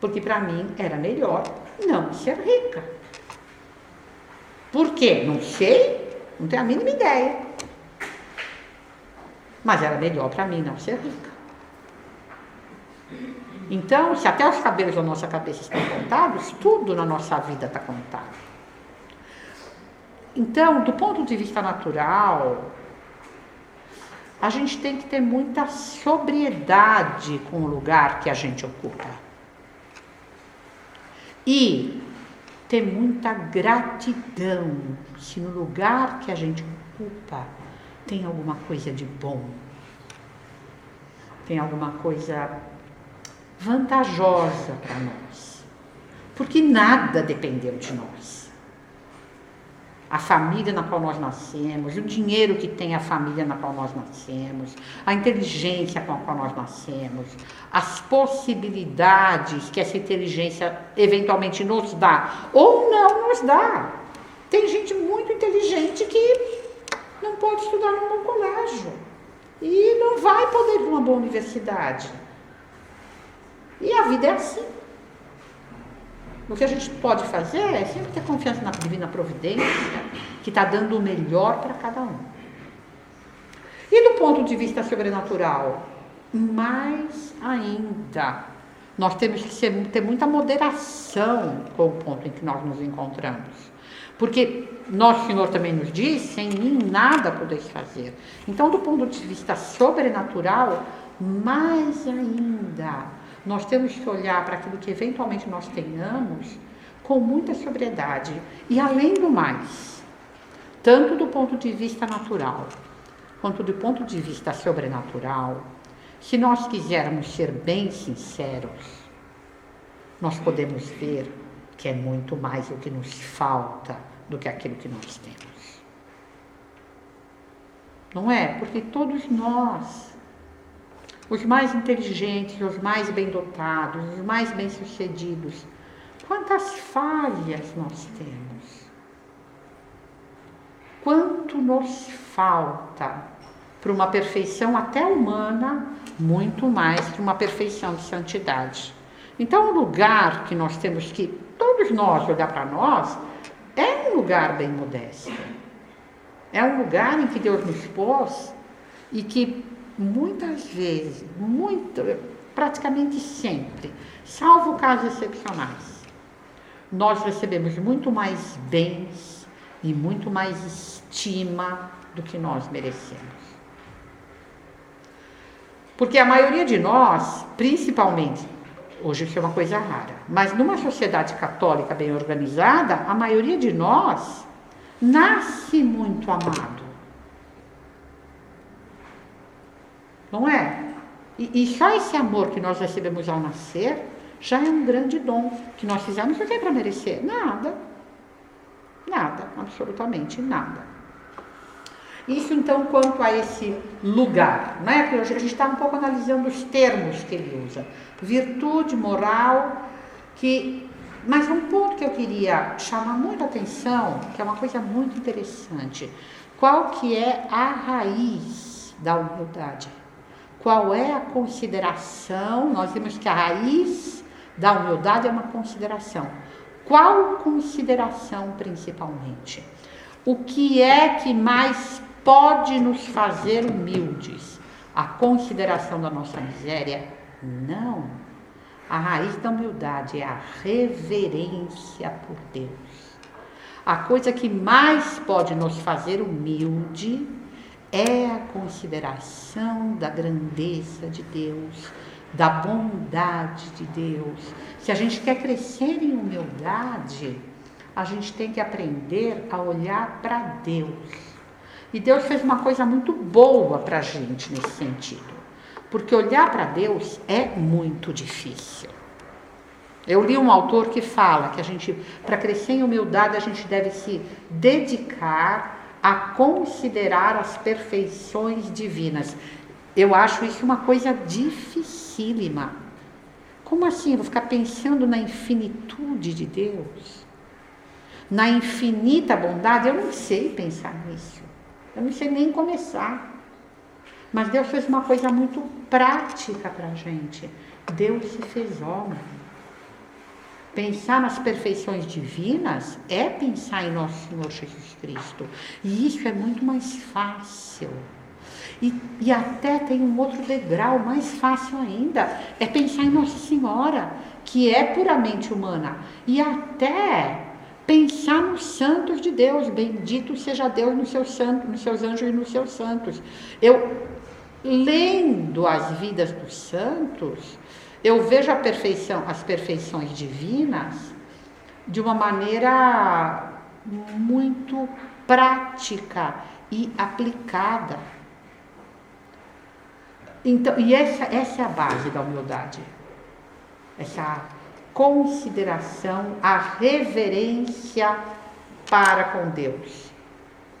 Porque para mim era melhor não ser rica. Por quê? Não sei, não tenho a mínima ideia. Mas era melhor para mim não ser rica. Então, se até os cabelos da nossa cabeça estão contados, tudo na nossa vida está contado. Então, do ponto de vista natural, a gente tem que ter muita sobriedade com o lugar que a gente ocupa. E ter muita gratidão se no lugar que a gente ocupa tem alguma coisa de bom. Tem alguma coisa vantajosa para nós. Porque nada dependeu de nós. A família na qual nós nascemos, o dinheiro que tem a família na qual nós nascemos, a inteligência com a qual nós nascemos, as possibilidades que essa inteligência eventualmente nos dá ou não nos dá. Tem gente muito inteligente que não pode estudar num bom colégio e não vai poder ir para uma boa universidade. E a vida é assim. O que a gente pode fazer é sempre ter confiança na divina providência, que está dando o melhor para cada um. E do ponto de vista sobrenatural, mais ainda, nós temos que ter muita moderação com o ponto em que nós nos encontramos. Porque nosso Senhor também nos diz, sem mim nada podeis fazer. Então, do ponto de vista sobrenatural, mais ainda, nós temos que olhar para aquilo que eventualmente nós tenhamos com muita sobriedade. E além do mais, tanto do ponto de vista natural, quanto do ponto de vista sobrenatural, se nós quisermos ser bem sinceros, nós podemos ver que é muito mais o que nos falta do que aquilo que nós temos. Não é? Porque todos nós, os mais inteligentes, os mais bem dotados, os mais bem-sucedidos, quantas falhas nós temos? Quanto nos falta para uma perfeição até humana, muito mais que uma perfeição de santidade. Então, o lugar que nós temos que, todos nós, olhar para nós, é um lugar bem modesto. É um lugar em que Deus nos pôs e que muitas vezes, praticamente sempre, salvo casos excepcionais, nós recebemos muito mais bens e muito mais estima do que nós merecemos. Porque a maioria de nós, principalmente Hoje isso é uma coisa rara. Mas numa sociedade católica bem organizada, a maioria de nós nasce muito amado. Não é? E só esse amor que nós recebemos ao nascer já é um grande dom que nós fizemos. O que é para merecer? Nada. Nada, absolutamente nada. Isso então quanto a esse lugar, né? Porque hoje a gente está um pouco analisando os termos que ele usa. Virtude, moral, mas um ponto que eu queria chamar muito a atenção, que é uma coisa muito interessante. Qual que é a raiz da humildade? Qual é a consideração? Nós vimos que a raiz da humildade é uma consideração. Qual consideração principalmente? O que é que mais pode nos fazer humildes? A consideração da nossa miséria? Não. A raiz da humildade é a reverência por Deus. A coisa que mais pode nos fazer humilde é a consideração da grandeza de Deus, da bondade de Deus. Se a gente quer crescer em humildade, a gente tem que aprender a olhar para Deus. E Deus fez uma coisa muito boa para a gente nesse sentido, porque olhar para Deus é muito difícil. Eu li um autor que fala que a gente, para crescer em humildade, a gente deve se dedicar a considerar as perfeições divinas. Eu acho isso uma coisa dificílima. Como assim? Eu vou ficar pensando na infinitude de Deus? Na infinita bondade? Eu não sei pensar nisso. Eu não sei nem começar. Mas Deus fez uma coisa muito prática para a gente. Deus se fez homem. Pensar nas perfeições divinas é pensar em nosso Senhor Jesus Cristo. E isso é muito mais fácil. E até tem um outro degrau mais fácil ainda. É pensar em Nossa Senhora, que é puramente humana. E até pensar nos santos de Deus. Bendito seja Deus nos seus anjos e nos seus santos. Eu, lendo as vidas dos santos, eu vejo as perfeições divinas de uma maneira muito prática e aplicada. Então, e essa é a base da humildade. Essa consideração, a reverência para com Deus.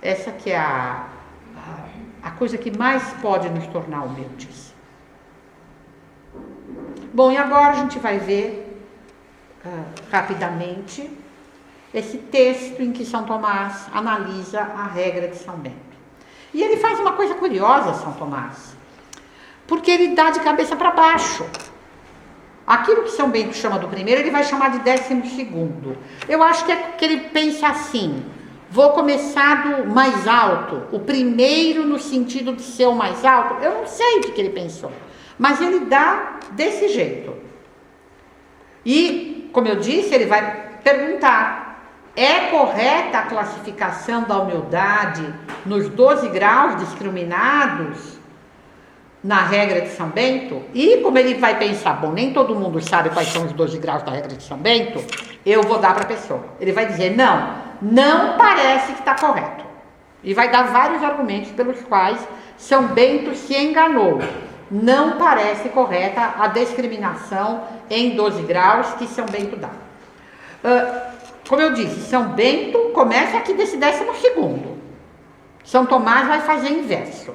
Essa que é a coisa que mais pode nos tornar humildes. Bom, e agora a gente vai ver rapidamente esse texto em que São Tomás analisa a regra de São Bento. E ele faz uma coisa curiosa, São Tomás, porque ele dá de cabeça para baixo. Aquilo que São Bento chama do primeiro, ele vai chamar de 12º. Eu acho que ele pensa assim: vou começar do mais alto, o primeiro no sentido de ser o mais alto. Eu não sei o que ele pensou, mas ele dá desse jeito. E, como eu disse, ele vai perguntar: é correta a classificação da humildade nos 12 graus discriminados na regra de São Bento? E como ele vai pensar, bom, nem todo mundo sabe quais são os 12 graus da regra de São Bento, eu vou dar para a pessoa. Ele vai dizer, não parece que está correto. E vai dar vários argumentos pelos quais São Bento se enganou. Não parece correta a discriminação em 12 graus que São Bento dá. Como eu disse, São Bento começa aqui desse 12º. São Tomás vai fazer inverso.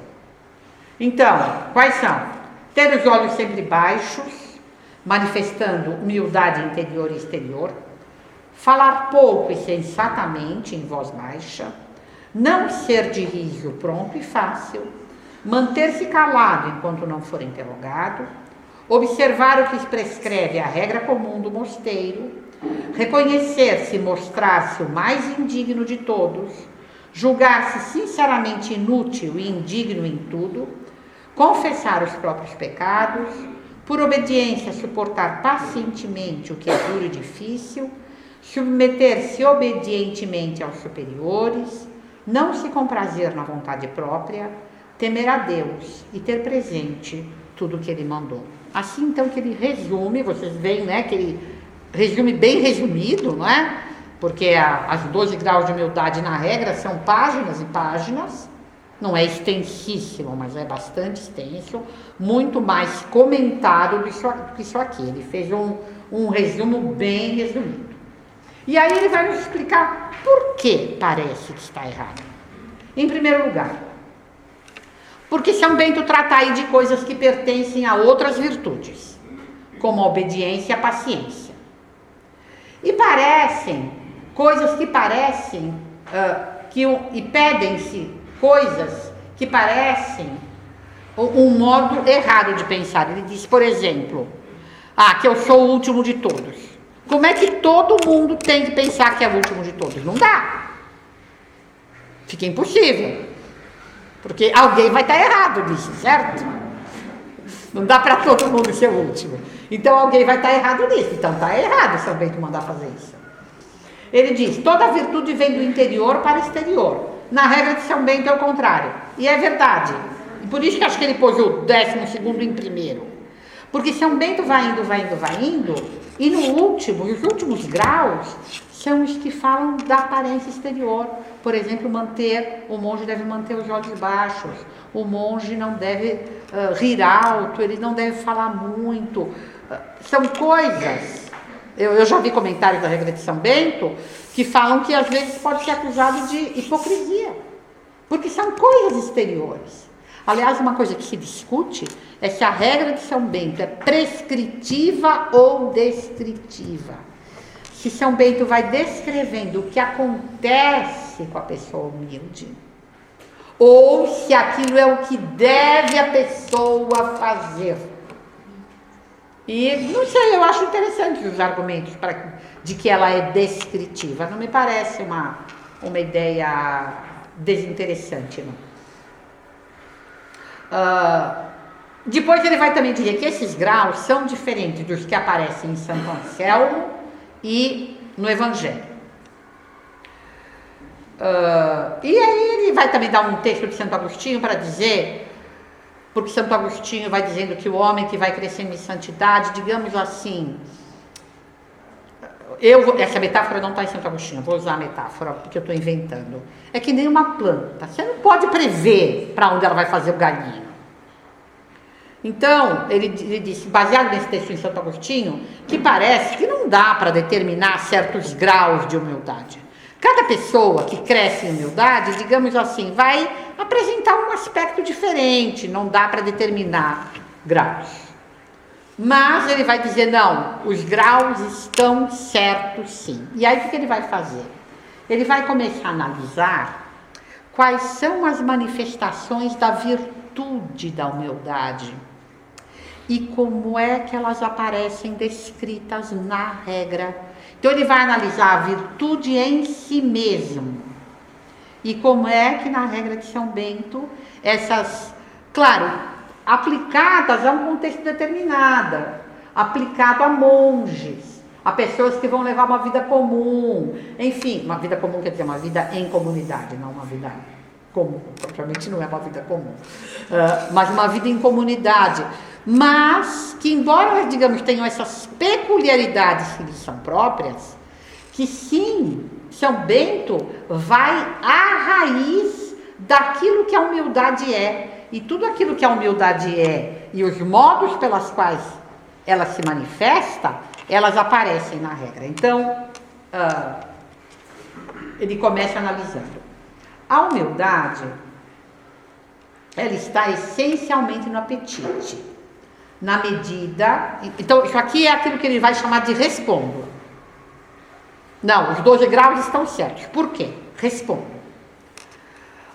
Então, quais são? Ter os olhos sempre baixos, manifestando humildade interior e exterior. Falar pouco e sensatamente, em voz baixa. Não ser de riso pronto e fácil. Manter-se calado enquanto não for interrogado. Observar o que prescreve a regra comum do mosteiro. Reconhecer-se e mostrar-se o mais indigno de todos. Julgar-se sinceramente inútil e indigno em tudo. Confessar os próprios pecados. Por obediência, suportar pacientemente o que é duro e difícil. Submeter-se obedientemente aos superiores. Não se comprazer na vontade própria. Temer a Deus e ter presente tudo o que ele mandou. Assim, então, que ele resume, vocês veem, né, que ele resume bem resumido, não é? Porque as 12 graus de humildade, na regra, são páginas e páginas, não é extensíssimo, mas é bastante extenso, muito mais comentado do que isso aqui. Ele fez um resumo bem resumido. E aí ele vai nos explicar por que parece que está errado. Em primeiro lugar, porque São Bento trata aí de coisas que pertencem a outras virtudes, como a obediência e a paciência. E parecem, coisas que parecem, e pedem-se coisas que parecem um modo errado de pensar. Ele diz, por exemplo, que eu sou o último de todos. Como é que todo mundo tem que pensar que é o último de todos? Não dá. Fica impossível. Porque alguém vai estar errado nisso, certo? Não dá para todo mundo ser o último. Então alguém vai estar errado nisso. Então está errado São Bento mandar fazer isso. Ele diz, toda virtude vem do interior para o exterior. Na regra de São Bento é o contrário. E é verdade. E por isso que acho que ele pôs o 12º em primeiro. Porque São Bento vai indo, e no último, os últimos graus são os que falam da aparência exterior. Por exemplo, o monge deve manter os olhos baixos, o monge não deve rir alto, ele não deve falar muito. São coisas, eu já vi comentários da regra de São Bento, que falam que às vezes pode ser acusado de hipocrisia, porque são coisas exteriores. Aliás, uma coisa que se discute é se a regra de São Bento é prescritiva ou descritiva. Se São Bento vai descrevendo o que acontece com a pessoa humilde, ou se aquilo é o que deve a pessoa fazer. E, não sei, eu acho interessante os argumentos de que ela é descritiva. Não me parece uma ideia desinteressante, não. Depois ele vai também dizer que esses graus são diferentes dos que aparecem em Santo Anselmo e no Evangelho. E aí ele vai também dar um texto de Santo Agostinho para dizer, porque Santo Agostinho vai dizendo que o homem que vai crescendo em santidade, digamos assim, essa metáfora não está em Santo Agostinho, vou usar a metáfora porque eu estou inventando. É que nem uma planta, você não pode prever para onde ela vai fazer o galinho. Então, ele disse, baseado nesse texto em Santo Agostinho, que parece que não dá para determinar certos graus de humildade. Cada pessoa que cresce em humildade, digamos assim, vai apresentar um aspecto diferente, não dá para determinar graus. Mas ele vai dizer, não, os graus estão certos sim. E aí o que ele vai fazer? Ele vai começar a analisar quais são as manifestações da virtude da humildade e como é que elas aparecem descritas na regra. Então ele vai analisar a virtude em si mesmo e como é que na regra de São Bento essas, claro, aplicadas a um contexto determinado, aplicado a monges, a pessoas que vão levar uma vida comum, enfim, uma vida comum quer dizer uma vida em comunidade, não uma vida comum, propriamente não é uma vida comum, mas uma vida em comunidade, mas que embora, digamos, tenham essas peculiaridades que lhes são próprias, que sim, São Bento vai à raiz daquilo que a humildade é, e tudo aquilo que a humildade é, e os modos pelas quais ela se manifesta, elas aparecem na regra. Então, ele começa analisando. A humildade, ela está essencialmente no apetite, na medida... Então, isso aqui é aquilo que ele vai chamar de respondo. Não, os 12 graus estão certos. Por quê? Respondo.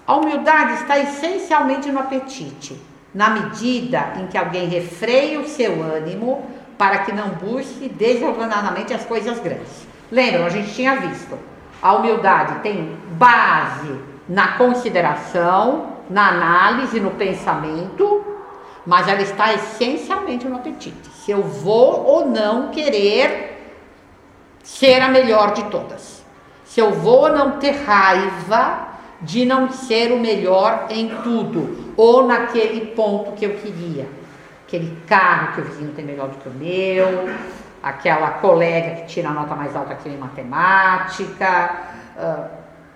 A humildade está essencialmente no apetite, na medida em que alguém refreia o seu ânimo para que não busque desordenadamente as coisas grandes. Lembram, a gente tinha visto, a humildade tem base na consideração, na análise, no pensamento, mas ela está essencialmente no apetite. Se eu vou ou não querer ser a melhor de todas. Se eu vou ou não ter raiva de não ser o melhor em tudo, ou naquele ponto que eu queria. aquele carro que o vizinho tem melhor do que o meu, aquela colega que tira a nota mais alta que eu em matemática,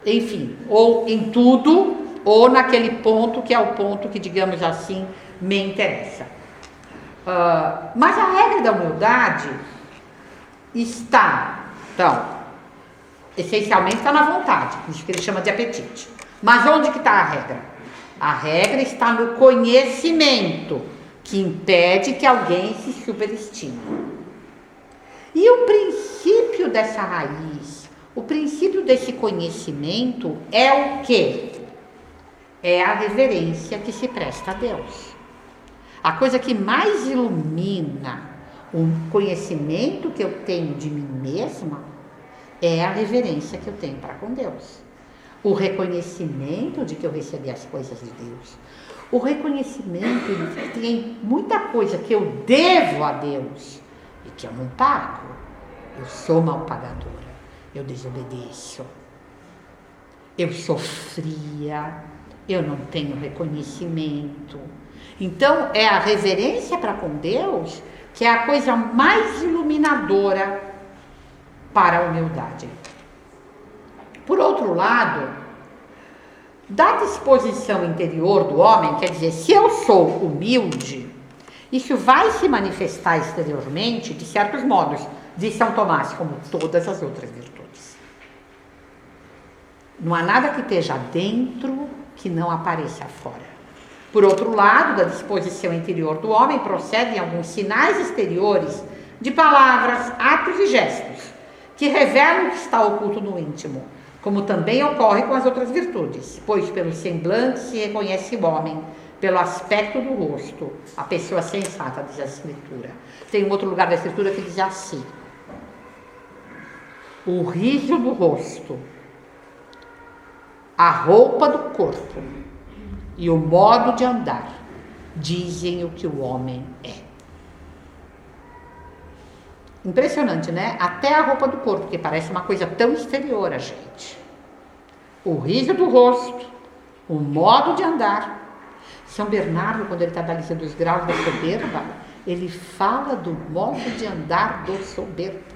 enfim, ou em tudo, ou naquele ponto que é o ponto que, digamos assim, me interessa. Mas a regra da humildade está, então, essencialmente está na vontade, isso que ele chama de apetite. Mas onde que está a regra? A regra está no conhecimento, que impede que alguém se superestime. E o princípio dessa raiz, o princípio desse conhecimento é o quê? É a reverência que se presta a Deus. A coisa que mais ilumina o conhecimento que eu tenho de mim mesma é a reverência que eu tenho para com Deus. O reconhecimento de que eu recebi as coisas de Deus. O reconhecimento de que tem muita coisa que eu devo a Deus e que eu não pago. Eu sou mal pagadora, eu desobedeço, eu sou fria, eu não tenho reconhecimento. Então, é a reverência para com Deus que é a coisa mais iluminadora para a humildade. Por outro lado, da disposição interior do homem, quer dizer, se eu sou humilde, isso vai se manifestar exteriormente de certos modos, diz São Tomás, como todas as outras virtudes. Não há nada que esteja dentro que não apareça fora. Por outro lado, da disposição interior do homem procedem alguns sinais exteriores de palavras, atos e gestos, que revelam o que está oculto no íntimo, como também ocorre com as outras virtudes, pois pelo semblante se reconhece o homem, pelo aspecto do rosto, a pessoa sensata, diz a Escritura. Tem um outro lugar da Escritura que diz assim: o riso do rosto, a roupa do corpo e o modo de andar dizem o que o homem é. Impressionante, né? Até a roupa do corpo, que parece uma coisa tão exterior a gente. O riso do rosto, o modo de andar. São Bernardo, quando ele está da lista dos graus da soberba, ele fala do modo de andar do soberbo.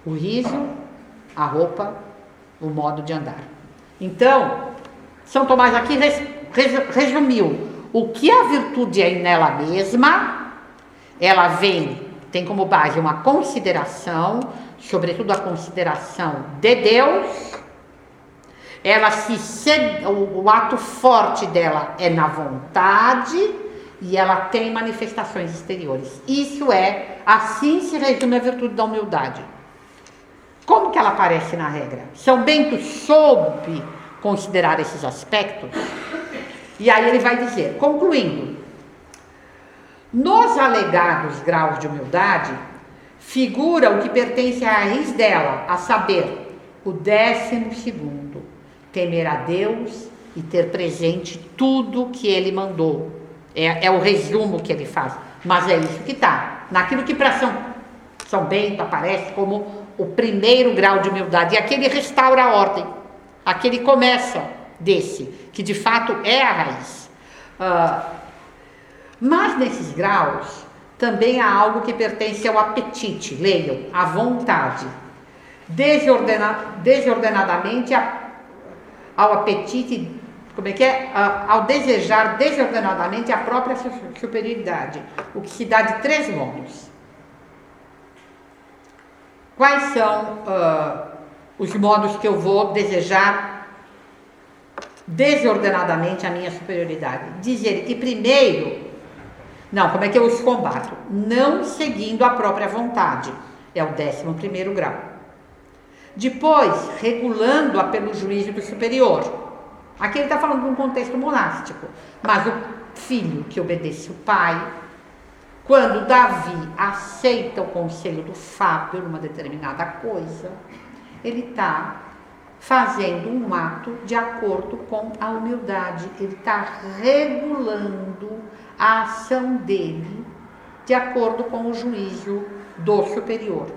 O riso, a roupa, o modo de andar. Então, São Tomás aqui resumiu o que a virtude é nela mesma. Ela tem como base uma consideração, sobretudo a consideração de Deus. O ato forte dela é na vontade e ela tem manifestações exteriores. Assim se resume a virtude da humildade. Como que ela aparece na regra? São Bento soube considerar esses aspectos, e aí ele vai dizer, concluindo: nos alegados graus de humildade, figura o que pertence à raiz dela, a saber, o 12º, temer a Deus e ter presente tudo que ele mandou. É o resumo que ele faz, mas é isso que está. Naquilo que para São Bento aparece como o primeiro grau de humildade, e aqui ele restaura a ordem, aqui ele começa desse, que de fato é a raiz. Mas nesses graus também há algo que pertence ao apetite, leiam, à vontade, desordenadamente ao apetite, ao desejar desordenadamente a própria superioridade, o que se dá de 3 modos. Quais são os modos que eu vou desejar desordenadamente a minha superioridade? Dizer que primeiro, como é que eu os combato? Não seguindo a própria vontade, é o 11º grau. Depois, regulando-a pelo juízo do superior. Aqui ele está falando de um contexto monástico, mas o filho que obedece o pai, quando Davi aceita o conselho do Fábio numa determinada coisa, ele está fazendo um ato de acordo com a humildade, ele está regulando a ação dele de acordo com o juízo do superior.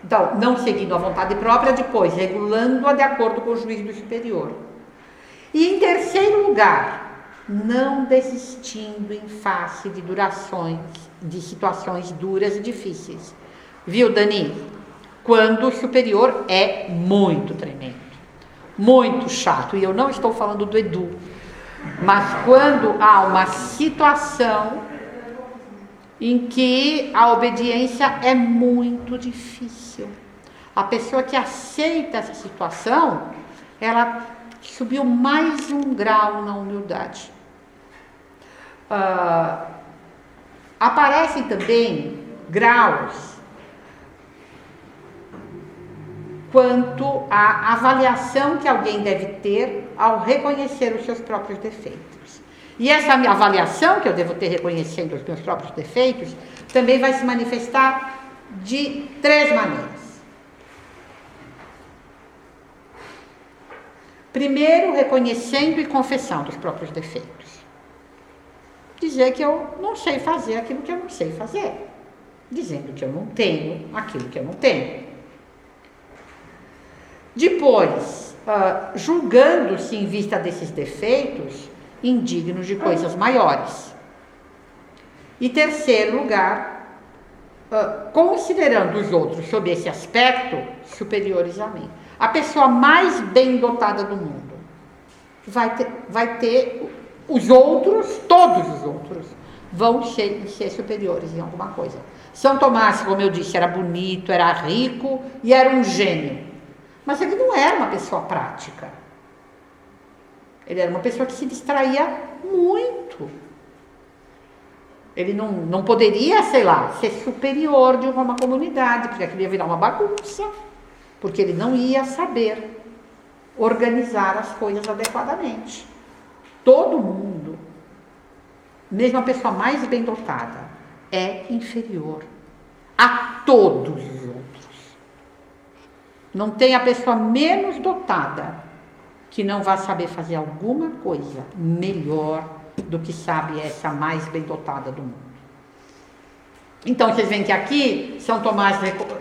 Então, não seguindo a vontade própria, depois regulando-a de acordo com o juízo do superior. E em terceiro lugar, não desistindo em face de situações duras e difíceis. Viu, Dani? Quando o superior é muito tremendo, muito chato, e eu não estou falando do Edu, mas quando há uma situação em que a obediência é muito difícil. A pessoa que aceita essa situação, ela subiu mais um grau na humildade. Aparecem também graus quanto à avaliação que alguém deve ter ao reconhecer os seus próprios defeitos. E essa avaliação que eu devo ter reconhecendo os meus próprios defeitos também vai se manifestar de 3 maneiras. Primeiro, reconhecendo e confessando os próprios defeitos. Dizer que eu não sei fazer aquilo que eu não sei fazer. Dizendo que eu não tenho aquilo que eu não tenho. Depois, julgando-se em vista desses defeitos, indignos de coisas maiores. E terceiro lugar, considerando os outros sob esse aspecto superiores a mim. A pessoa mais bem dotada do mundo vai ter os outros, todos os outros, vão ser superiores em alguma coisa. São Tomás, como eu disse, era bonito, era rico e era um gênio. Mas ele não era uma pessoa prática. Ele era uma pessoa que se distraía muito. Ele não poderia, sei lá, ser superior de uma comunidade, porque aquilo ia virar uma bagunça, porque ele não ia saber organizar as coisas adequadamente. Todo mundo, mesmo a pessoa mais bem dotada, é inferior a todos os outros. Não tem a pessoa menos dotada que não vai saber fazer alguma coisa melhor do que sabe essa mais bem dotada do mundo. Então, vocês veem que aqui São Tomás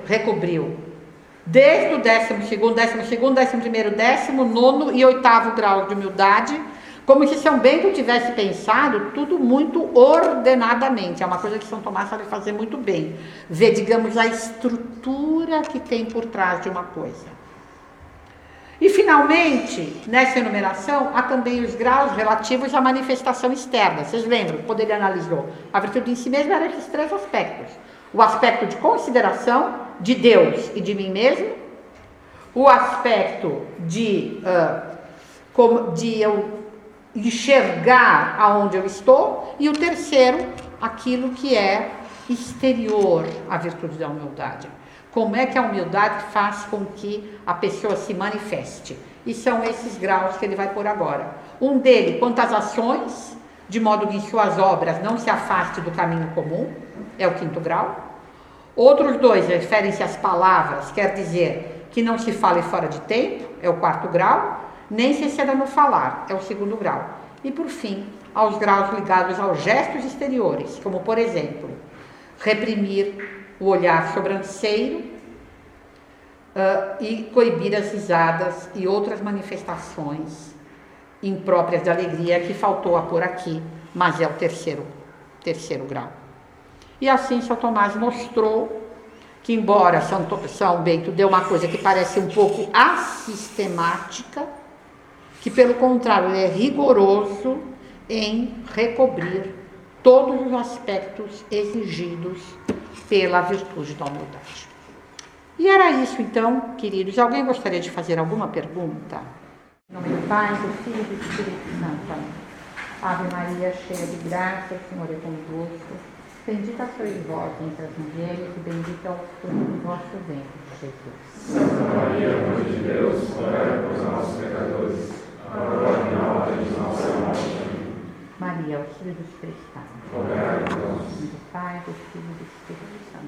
recobriu desde o 12º, 11º, 19º e 8º grau de humildade, como se São Bento tivesse pensado tudo muito ordenadamente. É uma coisa que São Tomás sabe fazer muito bem. Ver, digamos, a estrutura que tem por trás de uma coisa. E, finalmente, nessa enumeração, há também os graus relativos à manifestação externa. Vocês lembram? Quando ele analisou a virtude em si mesma, eram esses 3 aspectos. O aspecto de consideração de Deus e de mim mesmo. O aspecto de eu enxergar aonde eu estou, e o terceiro, aquilo que é exterior à virtude da humildade. Como é que a humildade faz com que a pessoa se manifeste? E são esses graus que ele vai pôr agora. Um dele, quanto às ações, de modo que em suas obras não se afaste do caminho comum, é o 5º grau. Outros 2 referem-se às palavras, quer dizer que não se fale fora de tempo, é o 4º grau. Nem se exceda no falar, é o 2º grau. E, por fim, aos graus ligados aos gestos exteriores, como, por exemplo, reprimir o olhar sobranceiro e coibir as risadas e outras manifestações impróprias de alegria que faltou a pôr aqui, mas é o terceiro grau. E assim São Tomás mostrou que, embora São Bento deu uma coisa que parece um pouco assistemática, que pelo contrário ele é rigoroso em recobrir todos os aspectos exigidos pela virtude da humildade. E era isso então, queridos. Alguém gostaria de fazer alguma pergunta? Em nome do Pai, do Filho e do Espírito Santo. Ave Maria, cheia de graça, o Senhor é convosco. Bendita sois vós entre as mulheres e bendito é o fruto do vosso ventre, Jesus. Santa Maria, Mãe de Deus, rogai por nós, pecadores, agora e na hora de nossa morte. Maria, auxílio dos cristãos. Rogai por nós. Em nome do Pai, do Filho e do Espírito Santo.